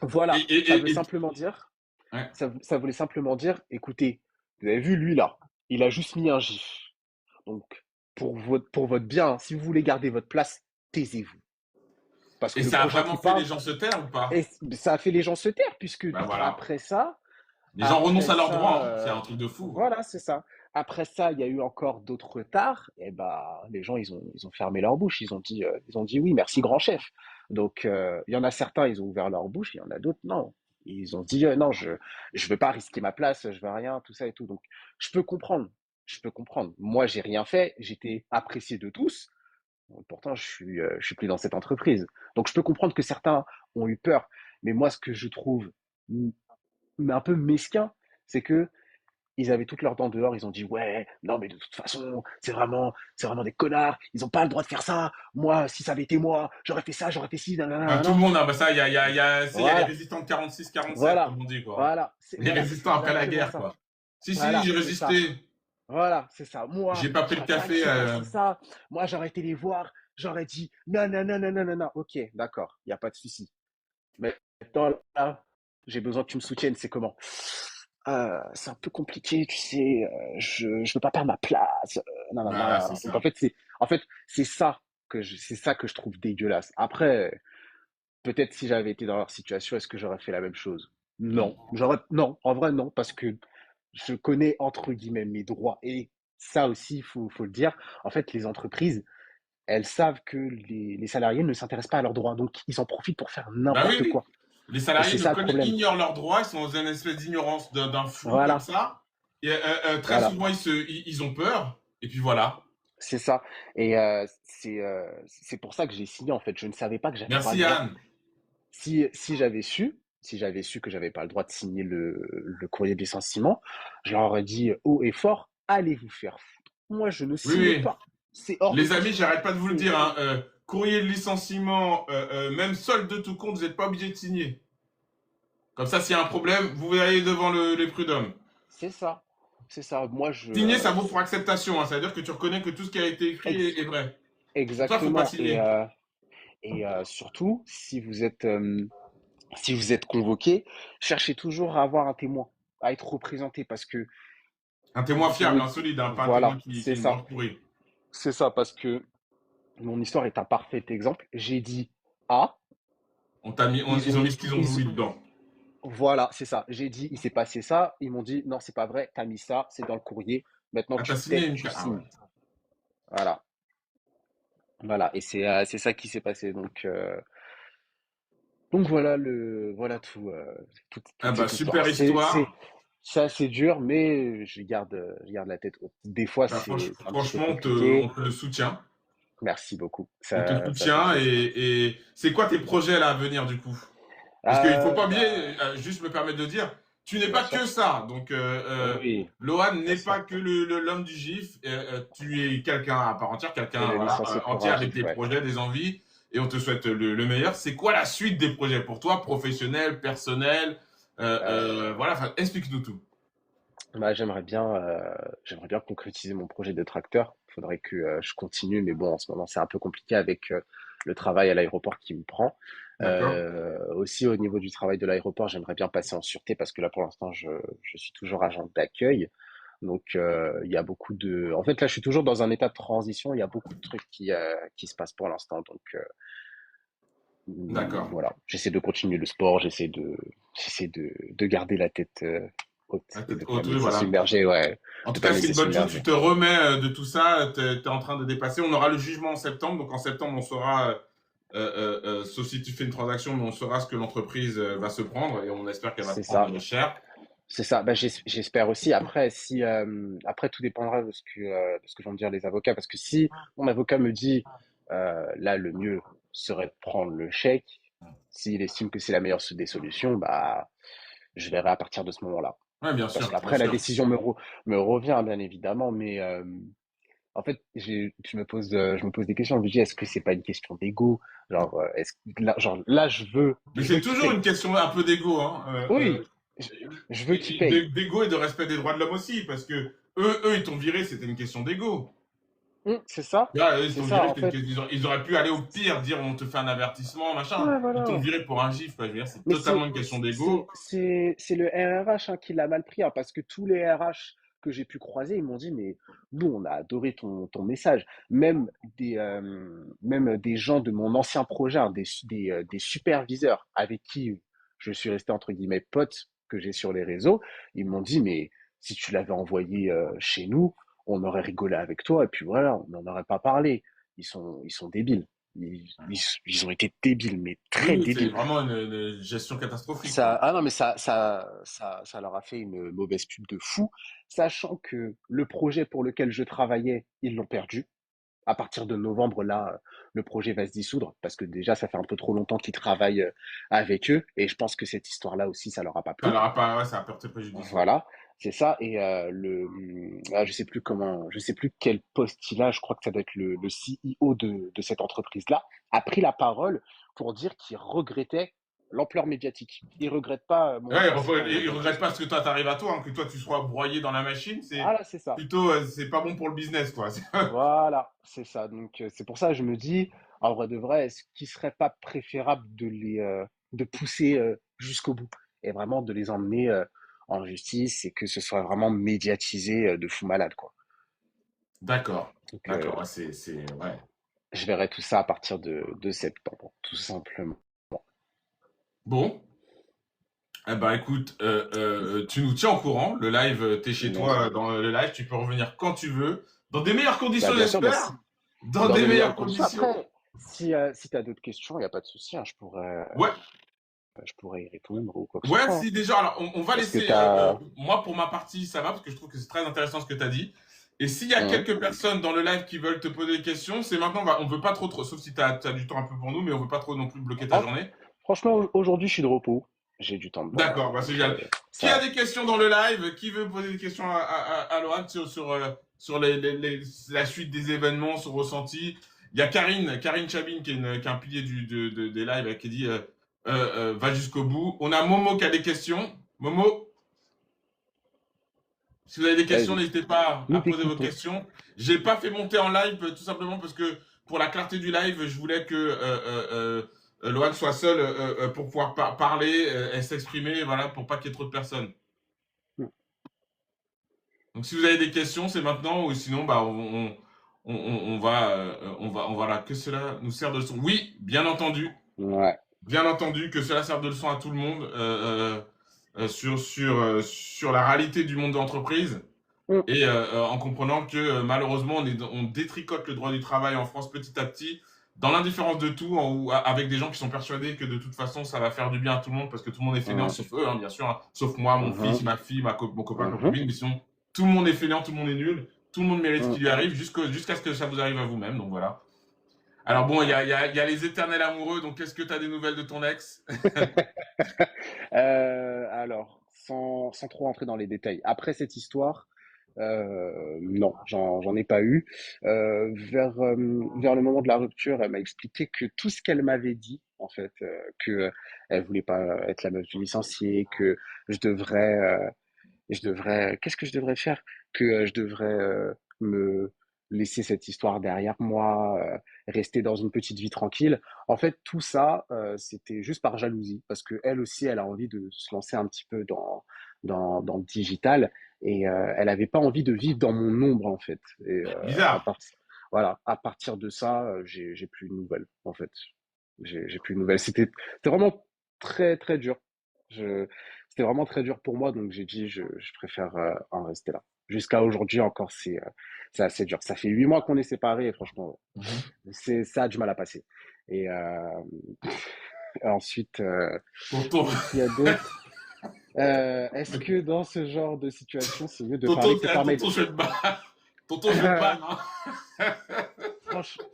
[SPEAKER 2] Voilà, ça veut
[SPEAKER 1] Et-
[SPEAKER 2] simplement dire,
[SPEAKER 1] ouais.
[SPEAKER 2] ça voulait simplement dire, écoutez, vous avez vu lui là, il a juste mis un gif. Donc, pour votre bien, si vous voulez garder votre place, taisez-vous. Parce
[SPEAKER 1] Et
[SPEAKER 2] que le
[SPEAKER 1] ça a
[SPEAKER 2] prochain qui
[SPEAKER 1] vraiment fait les
[SPEAKER 2] parle,
[SPEAKER 1] gens se taire ou pas?
[SPEAKER 2] et ça a fait les gens se taire, puisque
[SPEAKER 1] Ben voilà.
[SPEAKER 2] après ça,
[SPEAKER 1] Les gens renoncent
[SPEAKER 2] après
[SPEAKER 1] à leurs droits,
[SPEAKER 2] ça,
[SPEAKER 1] hein. C'est un truc de fou.
[SPEAKER 2] voilà, c'est ça. Après ça, il y a eu encore d'autres retards, et bah, les gens, ils ont fermé leur bouche, ils ont dit oui, merci grand chef. Donc, il y en a certains, ils ont ouvert leur bouche, il y en a d'autres, non. Ils ont dit non, je veux pas risquer ma place, je veux rien, tout ça et tout. Donc, je peux comprendre, je peux comprendre. Moi, j'ai rien fait, j'étais apprécié de tous. Pourtant, je suis plus dans cette entreprise. Donc, je peux comprendre que certains ont eu peur. Mais moi, ce que je trouve un peu mesquin, c'est que ils avaient toutes leurs dents dehors. Ils ont dit, ouais, non, mais de toute façon, c'est vraiment des connards. Ils ont pas le droit de faire ça. Moi, si ça avait été moi, j'aurais fait ça, j'aurais fait ci, nanana,
[SPEAKER 1] Enfin, tout le
[SPEAKER 2] nanana.
[SPEAKER 1] monde, hein, bah ça, il y a les
[SPEAKER 2] Voilà,
[SPEAKER 1] résistants de 46-47,
[SPEAKER 2] voilà,
[SPEAKER 1] comme on dit, quoi.
[SPEAKER 2] voilà,
[SPEAKER 1] Les
[SPEAKER 2] c'est
[SPEAKER 1] résistants après la
[SPEAKER 2] exactement
[SPEAKER 1] guerre,
[SPEAKER 2] ça.
[SPEAKER 1] quoi. Si,
[SPEAKER 2] Voilà,
[SPEAKER 1] j'ai
[SPEAKER 2] c'est ça.
[SPEAKER 1] résisté.
[SPEAKER 2] Voilà, c'est ça.
[SPEAKER 1] J'ai
[SPEAKER 2] Moi,
[SPEAKER 1] pas pris le
[SPEAKER 2] j'aurais pas
[SPEAKER 1] café.
[SPEAKER 2] laissé passer ça. Moi, j'aurais été les voir. J'aurais dit, non, non, non, non, non, non, non. Ok, d'accord, il n'y a pas de souci. Mais maintenant, là, j'ai besoin que tu me soutiennes. C'est comment? C'est un peu compliqué, tu sais. Je veux pas perdre ma place. Non, non,
[SPEAKER 1] Voilà, c'est
[SPEAKER 2] non. Donc,
[SPEAKER 1] ça.
[SPEAKER 2] en fait, c'est ça que je trouve dégueulasse. Après, peut-être si j'avais été dans leur situation, est-ce que j'aurais fait la même chose? Non,
[SPEAKER 1] Non.
[SPEAKER 2] non. En vrai, non, parce que je connais entre guillemets mes droits et ça aussi, faut le dire. En fait, les entreprises, elles savent que les salariés ne s'intéressent pas à leurs droits, donc ils en profitent pour faire
[SPEAKER 1] Bah oui,
[SPEAKER 2] n'importe
[SPEAKER 1] oui.
[SPEAKER 2] quoi.
[SPEAKER 1] Les
[SPEAKER 2] Et
[SPEAKER 1] salariés
[SPEAKER 2] c'est ça le problème.
[SPEAKER 1] ignorent leurs droits, ils sont dans une espèce d'ignorance d'un flou comme
[SPEAKER 2] Voilà,
[SPEAKER 1] ça. Et très
[SPEAKER 2] voilà,
[SPEAKER 1] souvent, ils ont peur. Et puis voilà.
[SPEAKER 2] c'est ça. Et c'est pour ça que j'ai signé, en fait. Je ne savais pas que j'avais pas
[SPEAKER 1] Merci
[SPEAKER 2] le droit.
[SPEAKER 1] Yann.
[SPEAKER 2] Si j'avais su que j'avais pas le droit de signer le courrier de licenciement, je leur aurais dit haut et fort, allez vous faire foutre. Moi, je ne
[SPEAKER 1] Oui,
[SPEAKER 2] signe
[SPEAKER 1] oui.
[SPEAKER 2] pas. C'est hors de
[SPEAKER 1] Les amis,
[SPEAKER 2] question.
[SPEAKER 1] j'arrête pas de vous le
[SPEAKER 2] C'est
[SPEAKER 1] dire, hein, courrier de licenciement, même solde de tout compte, vous n'êtes pas obligé de signer. Comme ça, s'il y a un problème, vous allez devant les prud'hommes.
[SPEAKER 2] c'est ça. C'est ça. Moi,
[SPEAKER 1] Signer, ça vaut pour acceptation, hein, c'est-à-dire que tu reconnais que tout ce qui a été écrit
[SPEAKER 2] ex-
[SPEAKER 1] est vrai. Pour ça, il ne faut pas
[SPEAKER 2] exactement.
[SPEAKER 1] signer.
[SPEAKER 2] Surtout, si vous êtes convoqué, cherchez toujours à avoir un témoin, à être représenté, parce que
[SPEAKER 1] Un témoin
[SPEAKER 2] vous
[SPEAKER 1] fiable,
[SPEAKER 2] pouvez,
[SPEAKER 1] un solide, hein, pas un témoin
[SPEAKER 2] voilà,
[SPEAKER 1] qui
[SPEAKER 2] c'est
[SPEAKER 1] est une
[SPEAKER 2] ça.
[SPEAKER 1] branche pourrie.
[SPEAKER 2] C'est ça, parce que mon histoire est un parfait exemple. J'ai dit A,
[SPEAKER 1] Ils ont mis ce qu'ils ont voulu dedans.
[SPEAKER 2] voilà, c'est ça. J'ai dit, il s'est passé ça. Ils m'ont dit, non, c'est pas vrai. T'as mis ça, c'est dans le courrier. Maintenant,
[SPEAKER 1] Ah, t'as
[SPEAKER 2] tu te
[SPEAKER 1] signé
[SPEAKER 2] tais,
[SPEAKER 1] une...
[SPEAKER 2] tu
[SPEAKER 1] Ah ouais.
[SPEAKER 2] signes. Voilà, voilà. Et c'est ça qui s'est passé. Donc voilà tout,
[SPEAKER 1] Ah
[SPEAKER 2] toute
[SPEAKER 1] bah,
[SPEAKER 2] cette histoire.
[SPEAKER 1] super histoire.
[SPEAKER 2] C'est assez dur, mais je garde la tête haute. Des fois,
[SPEAKER 1] Bah,
[SPEAKER 2] c'est un petit peu
[SPEAKER 1] franchement, on
[SPEAKER 2] compliqué.
[SPEAKER 1] te le soutient.
[SPEAKER 2] Merci beaucoup.
[SPEAKER 1] On te
[SPEAKER 2] Ça fait
[SPEAKER 1] soutient
[SPEAKER 2] plaisir.
[SPEAKER 1] et c'est quoi tes projets là à venir du coup? Parce qu'il faut pas oublier,
[SPEAKER 2] Bah,
[SPEAKER 1] juste me permettre de dire, tu n'es
[SPEAKER 2] bien
[SPEAKER 1] pas
[SPEAKER 2] sûr.
[SPEAKER 1] que ça. Donc,
[SPEAKER 2] Oui,
[SPEAKER 1] Lohan
[SPEAKER 2] bien
[SPEAKER 1] n'est
[SPEAKER 2] sûr.
[SPEAKER 1] pas que l'homme du GIF. Tu es quelqu'un à part entière,
[SPEAKER 2] Et
[SPEAKER 1] quelqu'un
[SPEAKER 2] le
[SPEAKER 1] voilà,
[SPEAKER 2] licencié pour
[SPEAKER 1] entier
[SPEAKER 2] un
[SPEAKER 1] avec
[SPEAKER 2] gif,
[SPEAKER 1] des
[SPEAKER 2] ouais.
[SPEAKER 1] projets, des envies. Et on te souhaite le meilleur. C'est quoi la suite des projets pour toi, professionnel, personnel
[SPEAKER 2] Euh,
[SPEAKER 1] voilà, explique-nous tout.
[SPEAKER 2] Bah, j'aimerais bien concrétiser mon projet de tracteur. Il faudrait que je continue, mais bon, en ce moment, c'est un peu compliqué avec le travail à l'aéroport qui me prend.
[SPEAKER 1] D'accord?
[SPEAKER 2] Aussi, au niveau du travail de l'aéroport, j'aimerais bien passer en sûreté parce que là, pour l'instant, je suis toujours agent d'accueil. Donc, il y a beaucoup de... En fait, là, je suis toujours dans un état de transition. Il y a beaucoup de trucs qui se passent pour l'instant. Donc,
[SPEAKER 1] D'accord.
[SPEAKER 2] voilà. J'essaie de continuer le sport. J'essaie de garder la tête haute
[SPEAKER 1] Ah,
[SPEAKER 2] et de
[SPEAKER 1] oh,
[SPEAKER 2] pas me laisser
[SPEAKER 1] voilà.
[SPEAKER 2] submerger. Ouais,
[SPEAKER 1] En
[SPEAKER 2] de
[SPEAKER 1] tout
[SPEAKER 2] pas
[SPEAKER 1] cas,
[SPEAKER 2] me
[SPEAKER 1] c'est
[SPEAKER 2] laisser
[SPEAKER 1] une bonne chose. Tu
[SPEAKER 2] submerger.
[SPEAKER 1] te remets de tout ça. Tu es en train de dépasser. On aura le jugement en septembre. Donc, en septembre, on saura, sauf si tu fais une transaction, mais on saura ce que l'entreprise va se prendre et on espère qu'elle va se
[SPEAKER 2] C'est
[SPEAKER 1] prendre
[SPEAKER 2] ça.
[SPEAKER 1] cher.
[SPEAKER 2] C'est ça. Bah, j'espère aussi. Après, après, tout dépendra de ce que vont me dire les avocats. Parce que si mon avocat me dit, là, le mieux serait de prendre le chèque, s'il estime que c'est la meilleure des solutions, bah, je verrai à partir de ce moment-là.
[SPEAKER 1] Oui, bien
[SPEAKER 2] Parce
[SPEAKER 1] sûr, bien
[SPEAKER 2] qu'après, la
[SPEAKER 1] sûr.
[SPEAKER 2] décision me revient, bien évidemment. Mais en fait, je me pose des questions. Je me dis, est-ce que c'est pas une question d'ego? Genre, genre, là,
[SPEAKER 1] Mais
[SPEAKER 2] je
[SPEAKER 1] c'est
[SPEAKER 2] veux qu'il
[SPEAKER 1] toujours
[SPEAKER 2] paye.
[SPEAKER 1] une question un peu d'ego, hein.
[SPEAKER 2] Oui, je, je veux qu'il paye.
[SPEAKER 1] D'ego et de respect des droits de l'homme aussi, parce que ils t'ont viré, c'était une question d'ego.
[SPEAKER 2] C'est ça.
[SPEAKER 1] Là, eux, ils
[SPEAKER 2] C'est
[SPEAKER 1] t'ont
[SPEAKER 2] ça,
[SPEAKER 1] viré,
[SPEAKER 2] en fait.
[SPEAKER 1] ils auraient pu aller au pire, dire on te fait un avertissement, machin.
[SPEAKER 2] Ouais,
[SPEAKER 1] Ils t'ont
[SPEAKER 2] voilà.
[SPEAKER 1] viré pour un gif, quoi. Je veux dire, c'est
[SPEAKER 2] Mais
[SPEAKER 1] totalement une question d'ego.
[SPEAKER 2] c'est le RRH hein, qui l'a mal pris, hein, parce que tous les RH que j'ai pu croiser, ils m'ont dit, mais nous, on a adoré ton message. Même des gens de mon ancien projet, hein, des superviseurs avec qui je suis resté, entre guillemets, pote, que j'ai sur les réseaux, ils m'ont dit, mais si tu l'avais envoyé chez nous, on aurait rigolé avec toi, et puis voilà, on n'en aurait pas parlé. Ils sont débiles. Ils ont été débiles, mais
[SPEAKER 1] Oui,
[SPEAKER 2] très
[SPEAKER 1] oui, c'est
[SPEAKER 2] débiles.
[SPEAKER 1] vraiment une gestion catastrophique, quoi.
[SPEAKER 2] Ah non, mais ça leur a fait une mauvaise pub de fou, sachant que le projet pour lequel je travaillais, ils l'ont perdu. À partir de novembre, là, le projet va se dissoudre parce que déjà, ça fait un peu trop longtemps qu'ils travaillent avec eux et je pense que cette histoire-là aussi, ça leur a pas
[SPEAKER 1] Ça
[SPEAKER 2] plu.
[SPEAKER 1] leur a pas, ouais, ça a porté préjudice, ouais.
[SPEAKER 2] Voilà, c'est ça. Et je sais plus quel poste il a. Je crois que ça doit être le CEO de cette entreprise-là. A pris la parole pour dire qu'il regrettait l'ampleur médiatique. Il regrette pas mon
[SPEAKER 1] Ouais,
[SPEAKER 2] licenciement ou
[SPEAKER 1] ils
[SPEAKER 2] quoi que ce
[SPEAKER 1] regrettent pas
[SPEAKER 2] soit.
[SPEAKER 1] ce que toi t'arrives à toi, hein, que toi tu sois broyé dans la machine, c'est
[SPEAKER 2] Voilà, c'est ça.
[SPEAKER 1] plutôt, c'est pas bon pour le business, quoi.
[SPEAKER 2] Voilà, c'est ça. Donc c'est pour ça que je me dis, en vrai de vrai, est-ce qu'il serait pas préférable de pousser jusqu'au bout et vraiment de les emmener en justice et que ce soit vraiment médiatisé de fou malade, quoi.
[SPEAKER 1] D'accord,
[SPEAKER 2] Donc,
[SPEAKER 1] d'accord, ouais, ouais.
[SPEAKER 2] je verrai tout ça à partir de septembre, tout simplement.
[SPEAKER 1] Bon, eh ben écoute, tu nous tiens au courant. Le live, t'es chez
[SPEAKER 2] Mais,
[SPEAKER 1] toi dans le live, tu peux revenir quand tu veux, dans des meilleures
[SPEAKER 2] bah,
[SPEAKER 1] conditions,
[SPEAKER 2] bien sûr, bah,
[SPEAKER 1] j'espère. Dans
[SPEAKER 2] dans
[SPEAKER 1] des
[SPEAKER 2] des
[SPEAKER 1] meilleures
[SPEAKER 2] meilleures conditions.
[SPEAKER 1] conditions.
[SPEAKER 2] Après, si tu as d'autres questions, il n'y a pas de souci, hein,
[SPEAKER 1] Ouais,
[SPEAKER 2] je pourrais y répondre ou quoi que ce
[SPEAKER 1] ouais,
[SPEAKER 2] soit. Hein.
[SPEAKER 1] si déjà, alors on va
[SPEAKER 2] Est-ce que
[SPEAKER 1] laisser,
[SPEAKER 2] tu as...
[SPEAKER 1] moi pour ma partie, ça va, parce que je trouve que c'est très intéressant ce que tu as dit. Et s'il y a
[SPEAKER 2] Mhm.
[SPEAKER 1] quelques personnes dans le live qui veulent te poser des questions, c'est maintenant, on veut pas trop, sauf si tu as du temps un peu pour nous, mais on veut pas trop non plus bloquer ta
[SPEAKER 2] Oh,
[SPEAKER 1] journée.
[SPEAKER 2] franchement, aujourd'hui, je suis de repos. J'ai du temps devant moi.
[SPEAKER 1] D'accord, bah c'est
[SPEAKER 2] Donc,
[SPEAKER 1] génial. Qui a
[SPEAKER 2] ça.
[SPEAKER 1] des questions dans le live? Qui veut poser des questions à Laurent sur la suite des événements, son ressenti? Il y a Karine Chabine, qui est un pilier des lives, qui dit va jusqu'au bout. On a Momo qui a des questions. Momo, si vous avez des questions,
[SPEAKER 2] Vas-y,
[SPEAKER 1] n'hésitez pas à
[SPEAKER 2] nous
[SPEAKER 1] poser vos
[SPEAKER 2] t'écoutons.
[SPEAKER 1] questions. J'ai pas fait monter en live tout simplement parce que pour la clarté du live, je voulais que Loan soit seul pour pouvoir parler et s'exprimer, voilà, pour pas qu'il y ait trop de personnes. Donc si vous avez des questions, c'est maintenant ou sinon bah on va là que cela nous sert de leçon. Oui,
[SPEAKER 2] Ouais.
[SPEAKER 1] bien entendu que cela sert de leçon à tout le monde sur la réalité du monde de l'entreprise.
[SPEAKER 2] Mm,
[SPEAKER 1] Et en comprenant que malheureusement, on détricote le droit du travail en France petit à petit, dans l'indifférence de tout, avec des gens qui sont persuadés que de toute façon, ça va faire du bien à tout le monde, parce que tout le monde est fainéant,
[SPEAKER 2] mm,
[SPEAKER 1] sauf eux, hein, bien sûr, hein, sauf moi, mon fils,
[SPEAKER 2] mhm,
[SPEAKER 1] ma fille, mon copain, ma
[SPEAKER 2] mhm,
[SPEAKER 1] copine, mais sinon, tout le monde est fainéant, tout le monde est nul, tout le monde mérite ce
[SPEAKER 2] mm.
[SPEAKER 1] qui lui arrive, jusqu'à ce que ça vous arrive à vous-même, donc voilà. Alors bon, il y a les éternels amoureux, donc qu'est-ce que tu as des nouvelles de ton ex?
[SPEAKER 2] Alors, sans trop rentrer dans les détails, après cette histoire, non, j'en ai pas eu. Vers le moment de la rupture, elle m'a expliqué que tout ce qu'elle m'avait dit, en fait, que elle voulait pas être la meuf du licencié, que je devrais, qu'est-ce que je devrais faire? Que je devrais me laisser cette histoire derrière moi, rester dans une petite vie tranquille. En fait, tout ça, c'était juste par jalousie, parce que elle aussi, elle a envie de se lancer un petit peu dans le digital, et elle avait pas envie de vivre dans mon ombre, en fait. Et
[SPEAKER 1] Bizarre.
[SPEAKER 2] voilà, à partir de ça, j'ai plus de nouvelles, en fait. J'ai plus de nouvelles. C'était vraiment très très dur. Je, C'était vraiment très dur pour moi, donc j'ai dit je préfère en rester là. Jusqu'à aujourd'hui encore, c'est assez dur. Ça fait 8 mois qu'on est séparés et franchement,
[SPEAKER 1] Mhm.
[SPEAKER 2] ça a du mal à passer. Et ensuite,
[SPEAKER 1] Tonton,
[SPEAKER 2] qu'est-ce qu'il y a d'autre? Est-ce que dans ce genre de situation, c'est mieux de parler que par mail?
[SPEAKER 1] tonton, je vais te battre. Tonton, je vais te battre. Hein.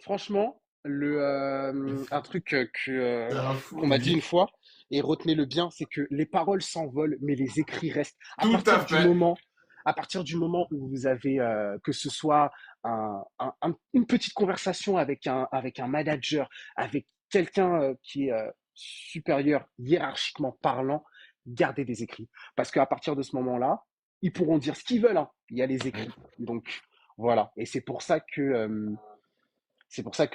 [SPEAKER 2] Franchement, un truc
[SPEAKER 1] C'est un fou,
[SPEAKER 2] qu'on m'a dit une
[SPEAKER 1] lui.
[SPEAKER 2] fois, et retenez-le bien, c'est que les paroles s'envolent, mais les écrits restent.
[SPEAKER 1] Tout à fait.
[SPEAKER 2] À partir du moment où vous avez, que ce soit une petite conversation avec un manager, avec quelqu'un qui est supérieur hiérarchiquement parlant, gardez des écrits. Parce qu'à partir de ce moment-là, ils pourront dire ce qu'ils veulent, hein. Il y a les écrits. Donc, voilà. Et c'est pour ça que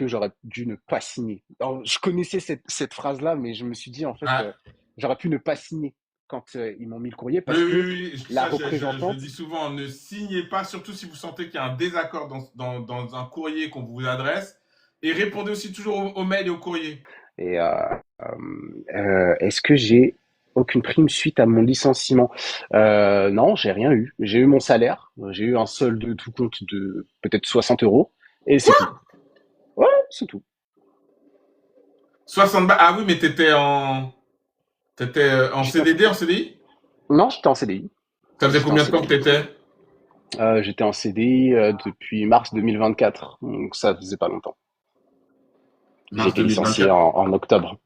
[SPEAKER 2] j'aurais dû ne pas signer. Alors, je connaissais cette phrase-là, mais je me suis dit, en fait,
[SPEAKER 1] Ah,
[SPEAKER 2] j'aurais pu ne pas signer quand ils m'ont mis le courrier
[SPEAKER 1] oui,
[SPEAKER 2] parce
[SPEAKER 1] oui,
[SPEAKER 2] que
[SPEAKER 1] oui,
[SPEAKER 2] la
[SPEAKER 1] ça je le
[SPEAKER 2] représentante,
[SPEAKER 1] dis souvent, ne signez pas, surtout si vous sentez qu'il y a un désaccord dans un courrier qu'on vous adresse, et répondez aussi toujours aux mails et aux courriers.
[SPEAKER 2] et est-ce que j'ai aucune prime suite à mon licenciement? Non, j'ai rien eu. J'ai eu mon salaire, j'ai eu un solde de tout compte de peut-être 60 euros, et c'est tout. Ouais, c'est tout.
[SPEAKER 1] 60 balles. Ah oui, mais t'étais en
[SPEAKER 2] J'étais
[SPEAKER 1] CDD, en CDI?
[SPEAKER 2] Non, j'étais en CDI.
[SPEAKER 1] Ça faisait
[SPEAKER 2] J'étais en
[SPEAKER 1] combien de temps que
[SPEAKER 2] CDI.
[SPEAKER 1] t'étais?
[SPEAKER 2] J'étais en CDI depuis mars 2024, donc ça faisait pas longtemps. J'ai
[SPEAKER 1] Mars
[SPEAKER 2] été licencié
[SPEAKER 1] 2024.
[SPEAKER 2] en octobre.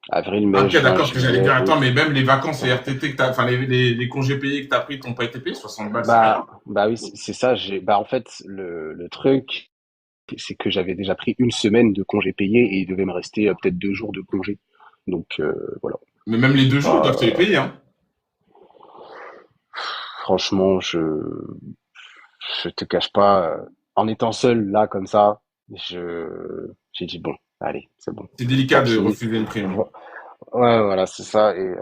[SPEAKER 2] Avril,
[SPEAKER 1] Ah,
[SPEAKER 2] mai,
[SPEAKER 1] ok,
[SPEAKER 2] juin,
[SPEAKER 1] d'accord, ce que j'allais dire,
[SPEAKER 2] juillet,
[SPEAKER 1] attends,
[SPEAKER 2] août.
[SPEAKER 1] mais même les vacances et RTT que t'as, enfin, les congés payés que t'as pris t'ont pas été payés, 60 balles, c'est rien.
[SPEAKER 2] Bah oui, c'est ça. En fait, le truc, c'est que j'avais déjà pris une semaine de congé payé et il devait me rester peut-être 2 jours de congé. Donc voilà.
[SPEAKER 1] Mais même les 2 jours, ils doivent te les
[SPEAKER 2] Euh,
[SPEAKER 1] payer, hein.
[SPEAKER 2] Franchement, je te cache pas, en étant seul là comme ça, j'ai dit bon, allez, c'est bon,
[SPEAKER 1] C'est délicat
[SPEAKER 2] tant
[SPEAKER 1] de
[SPEAKER 2] pis.
[SPEAKER 1] refuser une prime.
[SPEAKER 2] Vo- Ouais, voilà, c'est ça. Et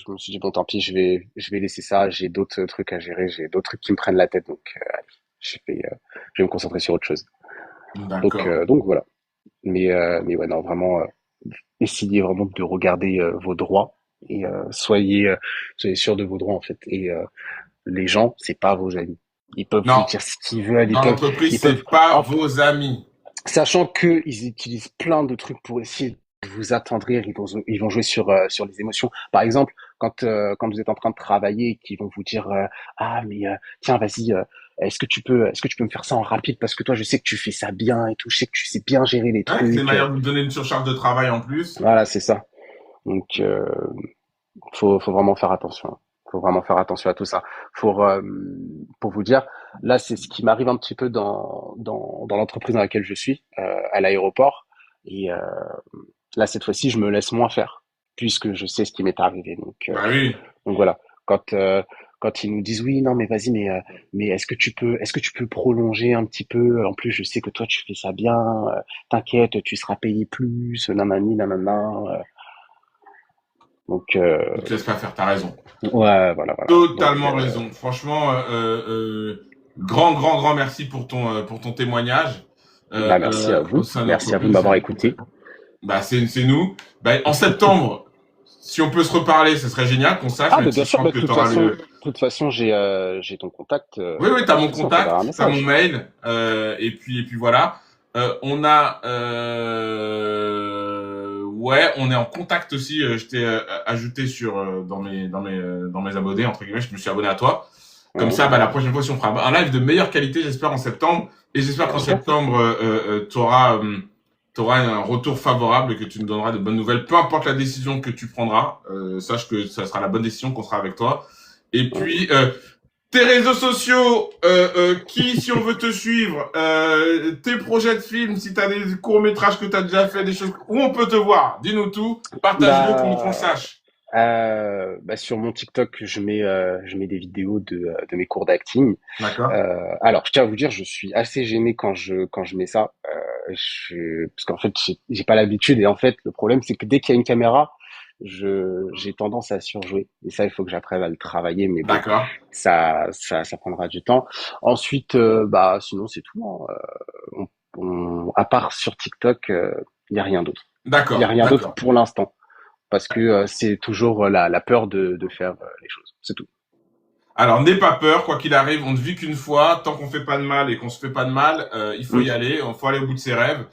[SPEAKER 2] je me suis dit bon, tant pis, je vais laisser ça. J'ai d'autres trucs à gérer, j'ai d'autres trucs qui me prennent la tête, donc allez, je vais me concentrer sur autre chose.
[SPEAKER 1] D'accord.
[SPEAKER 2] Donc voilà. Mais ouais, non, vraiment, essayez vraiment de regarder vos droits et soyez sûrs de vos droits en fait. Et les gens, c'est pas vos amis. Ils peuvent vous
[SPEAKER 1] Non,
[SPEAKER 2] dire ce qu'ils veulent,
[SPEAKER 1] dans l'entreprise, c'est pas
[SPEAKER 2] en-
[SPEAKER 1] vos amis.
[SPEAKER 2] sachant que ils utilisent plein de trucs pour essayer de vous attendrir. Ils vont jouer sur les émotions. Par exemple, quand vous êtes en train de travailler, qui vont vous dire ah mais tiens vas-y, est-ce que tu peux me faire ça en rapide parce que toi je sais que tu fais ça bien et tout, je sais que tu sais bien gérer les
[SPEAKER 1] Ouais, c'est une
[SPEAKER 2] trucs.
[SPEAKER 1] manière de me donner une surcharge de travail en plus.
[SPEAKER 2] Voilà, c'est ça. Donc faut vraiment faire attention. Faut vraiment faire attention à tout ça. Pour pour vous dire, là c'est ce qui m'arrive un petit peu dans l'entreprise dans laquelle je suis, à l'aéroport. Et là cette fois-ci, je me laisse moins faire puisque je sais ce qui m'est arrivé.
[SPEAKER 1] Bah oui.
[SPEAKER 2] Donc voilà. Quand ils nous disent oui, non mais vas-y, mais est-ce que tu peux prolonger un petit peu? En plus, je sais que toi tu fais ça bien. T'inquiète, tu seras payé plus. Nanani, nanana. Donc
[SPEAKER 1] Ne te laisse pas faire, t'as raison.
[SPEAKER 2] ouais, voilà, voilà. Donc
[SPEAKER 1] Totalement raison. Franchement, grand merci pour ton témoignage.
[SPEAKER 2] bah merci à
[SPEAKER 1] Au
[SPEAKER 2] vous.
[SPEAKER 1] sein de
[SPEAKER 2] Merci à vous de
[SPEAKER 1] l'entreprise.
[SPEAKER 2] m'avoir écouté.
[SPEAKER 1] Bah, c'est nous. Bah, en septembre, si on peut se reparler, ce serait génial qu'on sache,
[SPEAKER 2] Ah,
[SPEAKER 1] même
[SPEAKER 2] mais
[SPEAKER 1] si
[SPEAKER 2] bien
[SPEAKER 1] je
[SPEAKER 2] sûr,
[SPEAKER 1] pense
[SPEAKER 2] bah, de
[SPEAKER 1] que
[SPEAKER 2] toute
[SPEAKER 1] tu auras
[SPEAKER 2] façon,
[SPEAKER 1] le.
[SPEAKER 2] de toute façon, j'ai ton contact.
[SPEAKER 1] Oui, t'as
[SPEAKER 2] De
[SPEAKER 1] mon
[SPEAKER 2] toute façon, on s'enverra un
[SPEAKER 1] contact, t'as mon
[SPEAKER 2] message.
[SPEAKER 1] mail, et puis voilà. On a, ouais, on est en contact aussi. Je t'ai ajouté sur dans mes abonnés entre guillemets. Je me suis abonné à toi. Comme
[SPEAKER 2] Mhm,
[SPEAKER 1] ça, bah, la prochaine fois, si on fera un live de meilleure qualité, j'espère en septembre. Et j'espère
[SPEAKER 2] bien
[SPEAKER 1] qu'en
[SPEAKER 2] sûr.
[SPEAKER 1] septembre, tu auras un retour favorable et que tu nous donneras de bonnes nouvelles. Peu importe la décision que tu prendras, sache que ça sera la bonne décision, qu'on sera avec toi. Et
[SPEAKER 2] Mhm.
[SPEAKER 1] puis, tes réseaux sociaux, si on veut te suivre, tes projets de films, si tu as des courts-métrages que tu as déjà fait, des choses, où on peut te voir, dis-nous tout, partage-le qu'on le
[SPEAKER 2] Bah,
[SPEAKER 1] sache.
[SPEAKER 2] sur mon TikTok, je mets des vidéos de mes cours d'acting.
[SPEAKER 1] D'accord?
[SPEAKER 2] Alors, je tiens à vous dire, je suis assez gêné quand je mets ça, parce qu'en fait, j'ai pas l'habitude. Et en fait, le problème, c'est que dès qu'il y a une caméra, j'ai tendance à surjouer. Et ça, il faut que j'apprenne à le travailler. Mais bon,
[SPEAKER 1] D'accord.
[SPEAKER 2] ça prendra du temps. Ensuite, bah, sinon, c'est tout, hein. À part sur TikTok, il y a rien d'autre. Il y a
[SPEAKER 1] D'accord,
[SPEAKER 2] rien d'autre
[SPEAKER 1] d'accord.
[SPEAKER 2] pour l'instant, parce que c'est toujours la peur de faire les choses. C'est tout.
[SPEAKER 1] Alors, n'aie pas peur, quoi qu'il arrive, on ne vit qu'une fois. Tant qu'on fait pas de mal et qu'on se fait pas de mal, il faut y
[SPEAKER 2] Mm,
[SPEAKER 1] aller. Il faut aller au bout de ses rêves,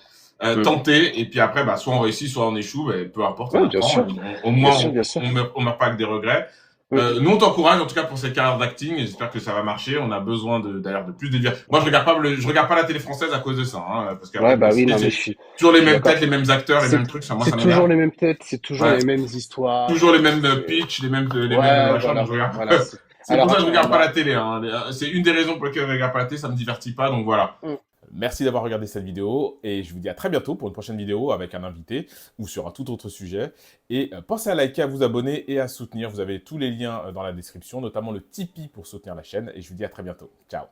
[SPEAKER 2] mm.
[SPEAKER 1] tenter. Et puis après, bah, soit on réussit, soit on échoue. Bah, peu importe, on
[SPEAKER 2] Ouais, bien
[SPEAKER 1] apprend.
[SPEAKER 2] sûr,
[SPEAKER 1] Au
[SPEAKER 2] bien
[SPEAKER 1] moins,
[SPEAKER 2] sûr, bien sûr.
[SPEAKER 1] on meurt pas avec des regrets.
[SPEAKER 2] Mm.
[SPEAKER 1] Nous, on t'encourage en tout cas pour cette carrière d'acting. Et j'espère que ça va marcher. On a besoin d'ailleurs de plus de dire. Moi, je regarde pas la télé française à cause de ça, hein, parce qu'après
[SPEAKER 2] Ouais,
[SPEAKER 1] je me
[SPEAKER 2] bah
[SPEAKER 1] dis,
[SPEAKER 2] oui, non, mais
[SPEAKER 1] c'est toujours
[SPEAKER 2] je
[SPEAKER 1] les
[SPEAKER 2] suis
[SPEAKER 1] mêmes
[SPEAKER 2] d'accord.
[SPEAKER 1] têtes, les mêmes acteurs, les
[SPEAKER 2] C'est,
[SPEAKER 1] mêmes trucs. Ça, moi,
[SPEAKER 2] c'est
[SPEAKER 1] ça
[SPEAKER 2] toujours
[SPEAKER 1] m'énerve.
[SPEAKER 2] les mêmes têtes, c'est toujours
[SPEAKER 1] Ouais.
[SPEAKER 2] les mêmes histoires.
[SPEAKER 1] Toujours les mêmes pitchs, les mêmes
[SPEAKER 2] Ouais,
[SPEAKER 1] machins. Donc
[SPEAKER 2] voilà,
[SPEAKER 1] je regarde.
[SPEAKER 2] voilà.
[SPEAKER 1] C'est pour
[SPEAKER 2] Alors
[SPEAKER 1] ça que je
[SPEAKER 2] attends,
[SPEAKER 1] regarde pas la télé, hein. C'est une des raisons pour lesquelles je regarde pas la télé, ça me divertit pas, donc voilà.
[SPEAKER 2] mm.
[SPEAKER 1] Merci d'avoir regardé cette vidéo et je vous dis à très bientôt pour une prochaine vidéo avec un invité ou sur un tout autre sujet. Et pensez à liker, à vous abonner et à soutenir. Vous avez tous les liens dans la description, notamment le Tipeee pour soutenir la chaîne. Et je vous dis à très bientôt. Ciao.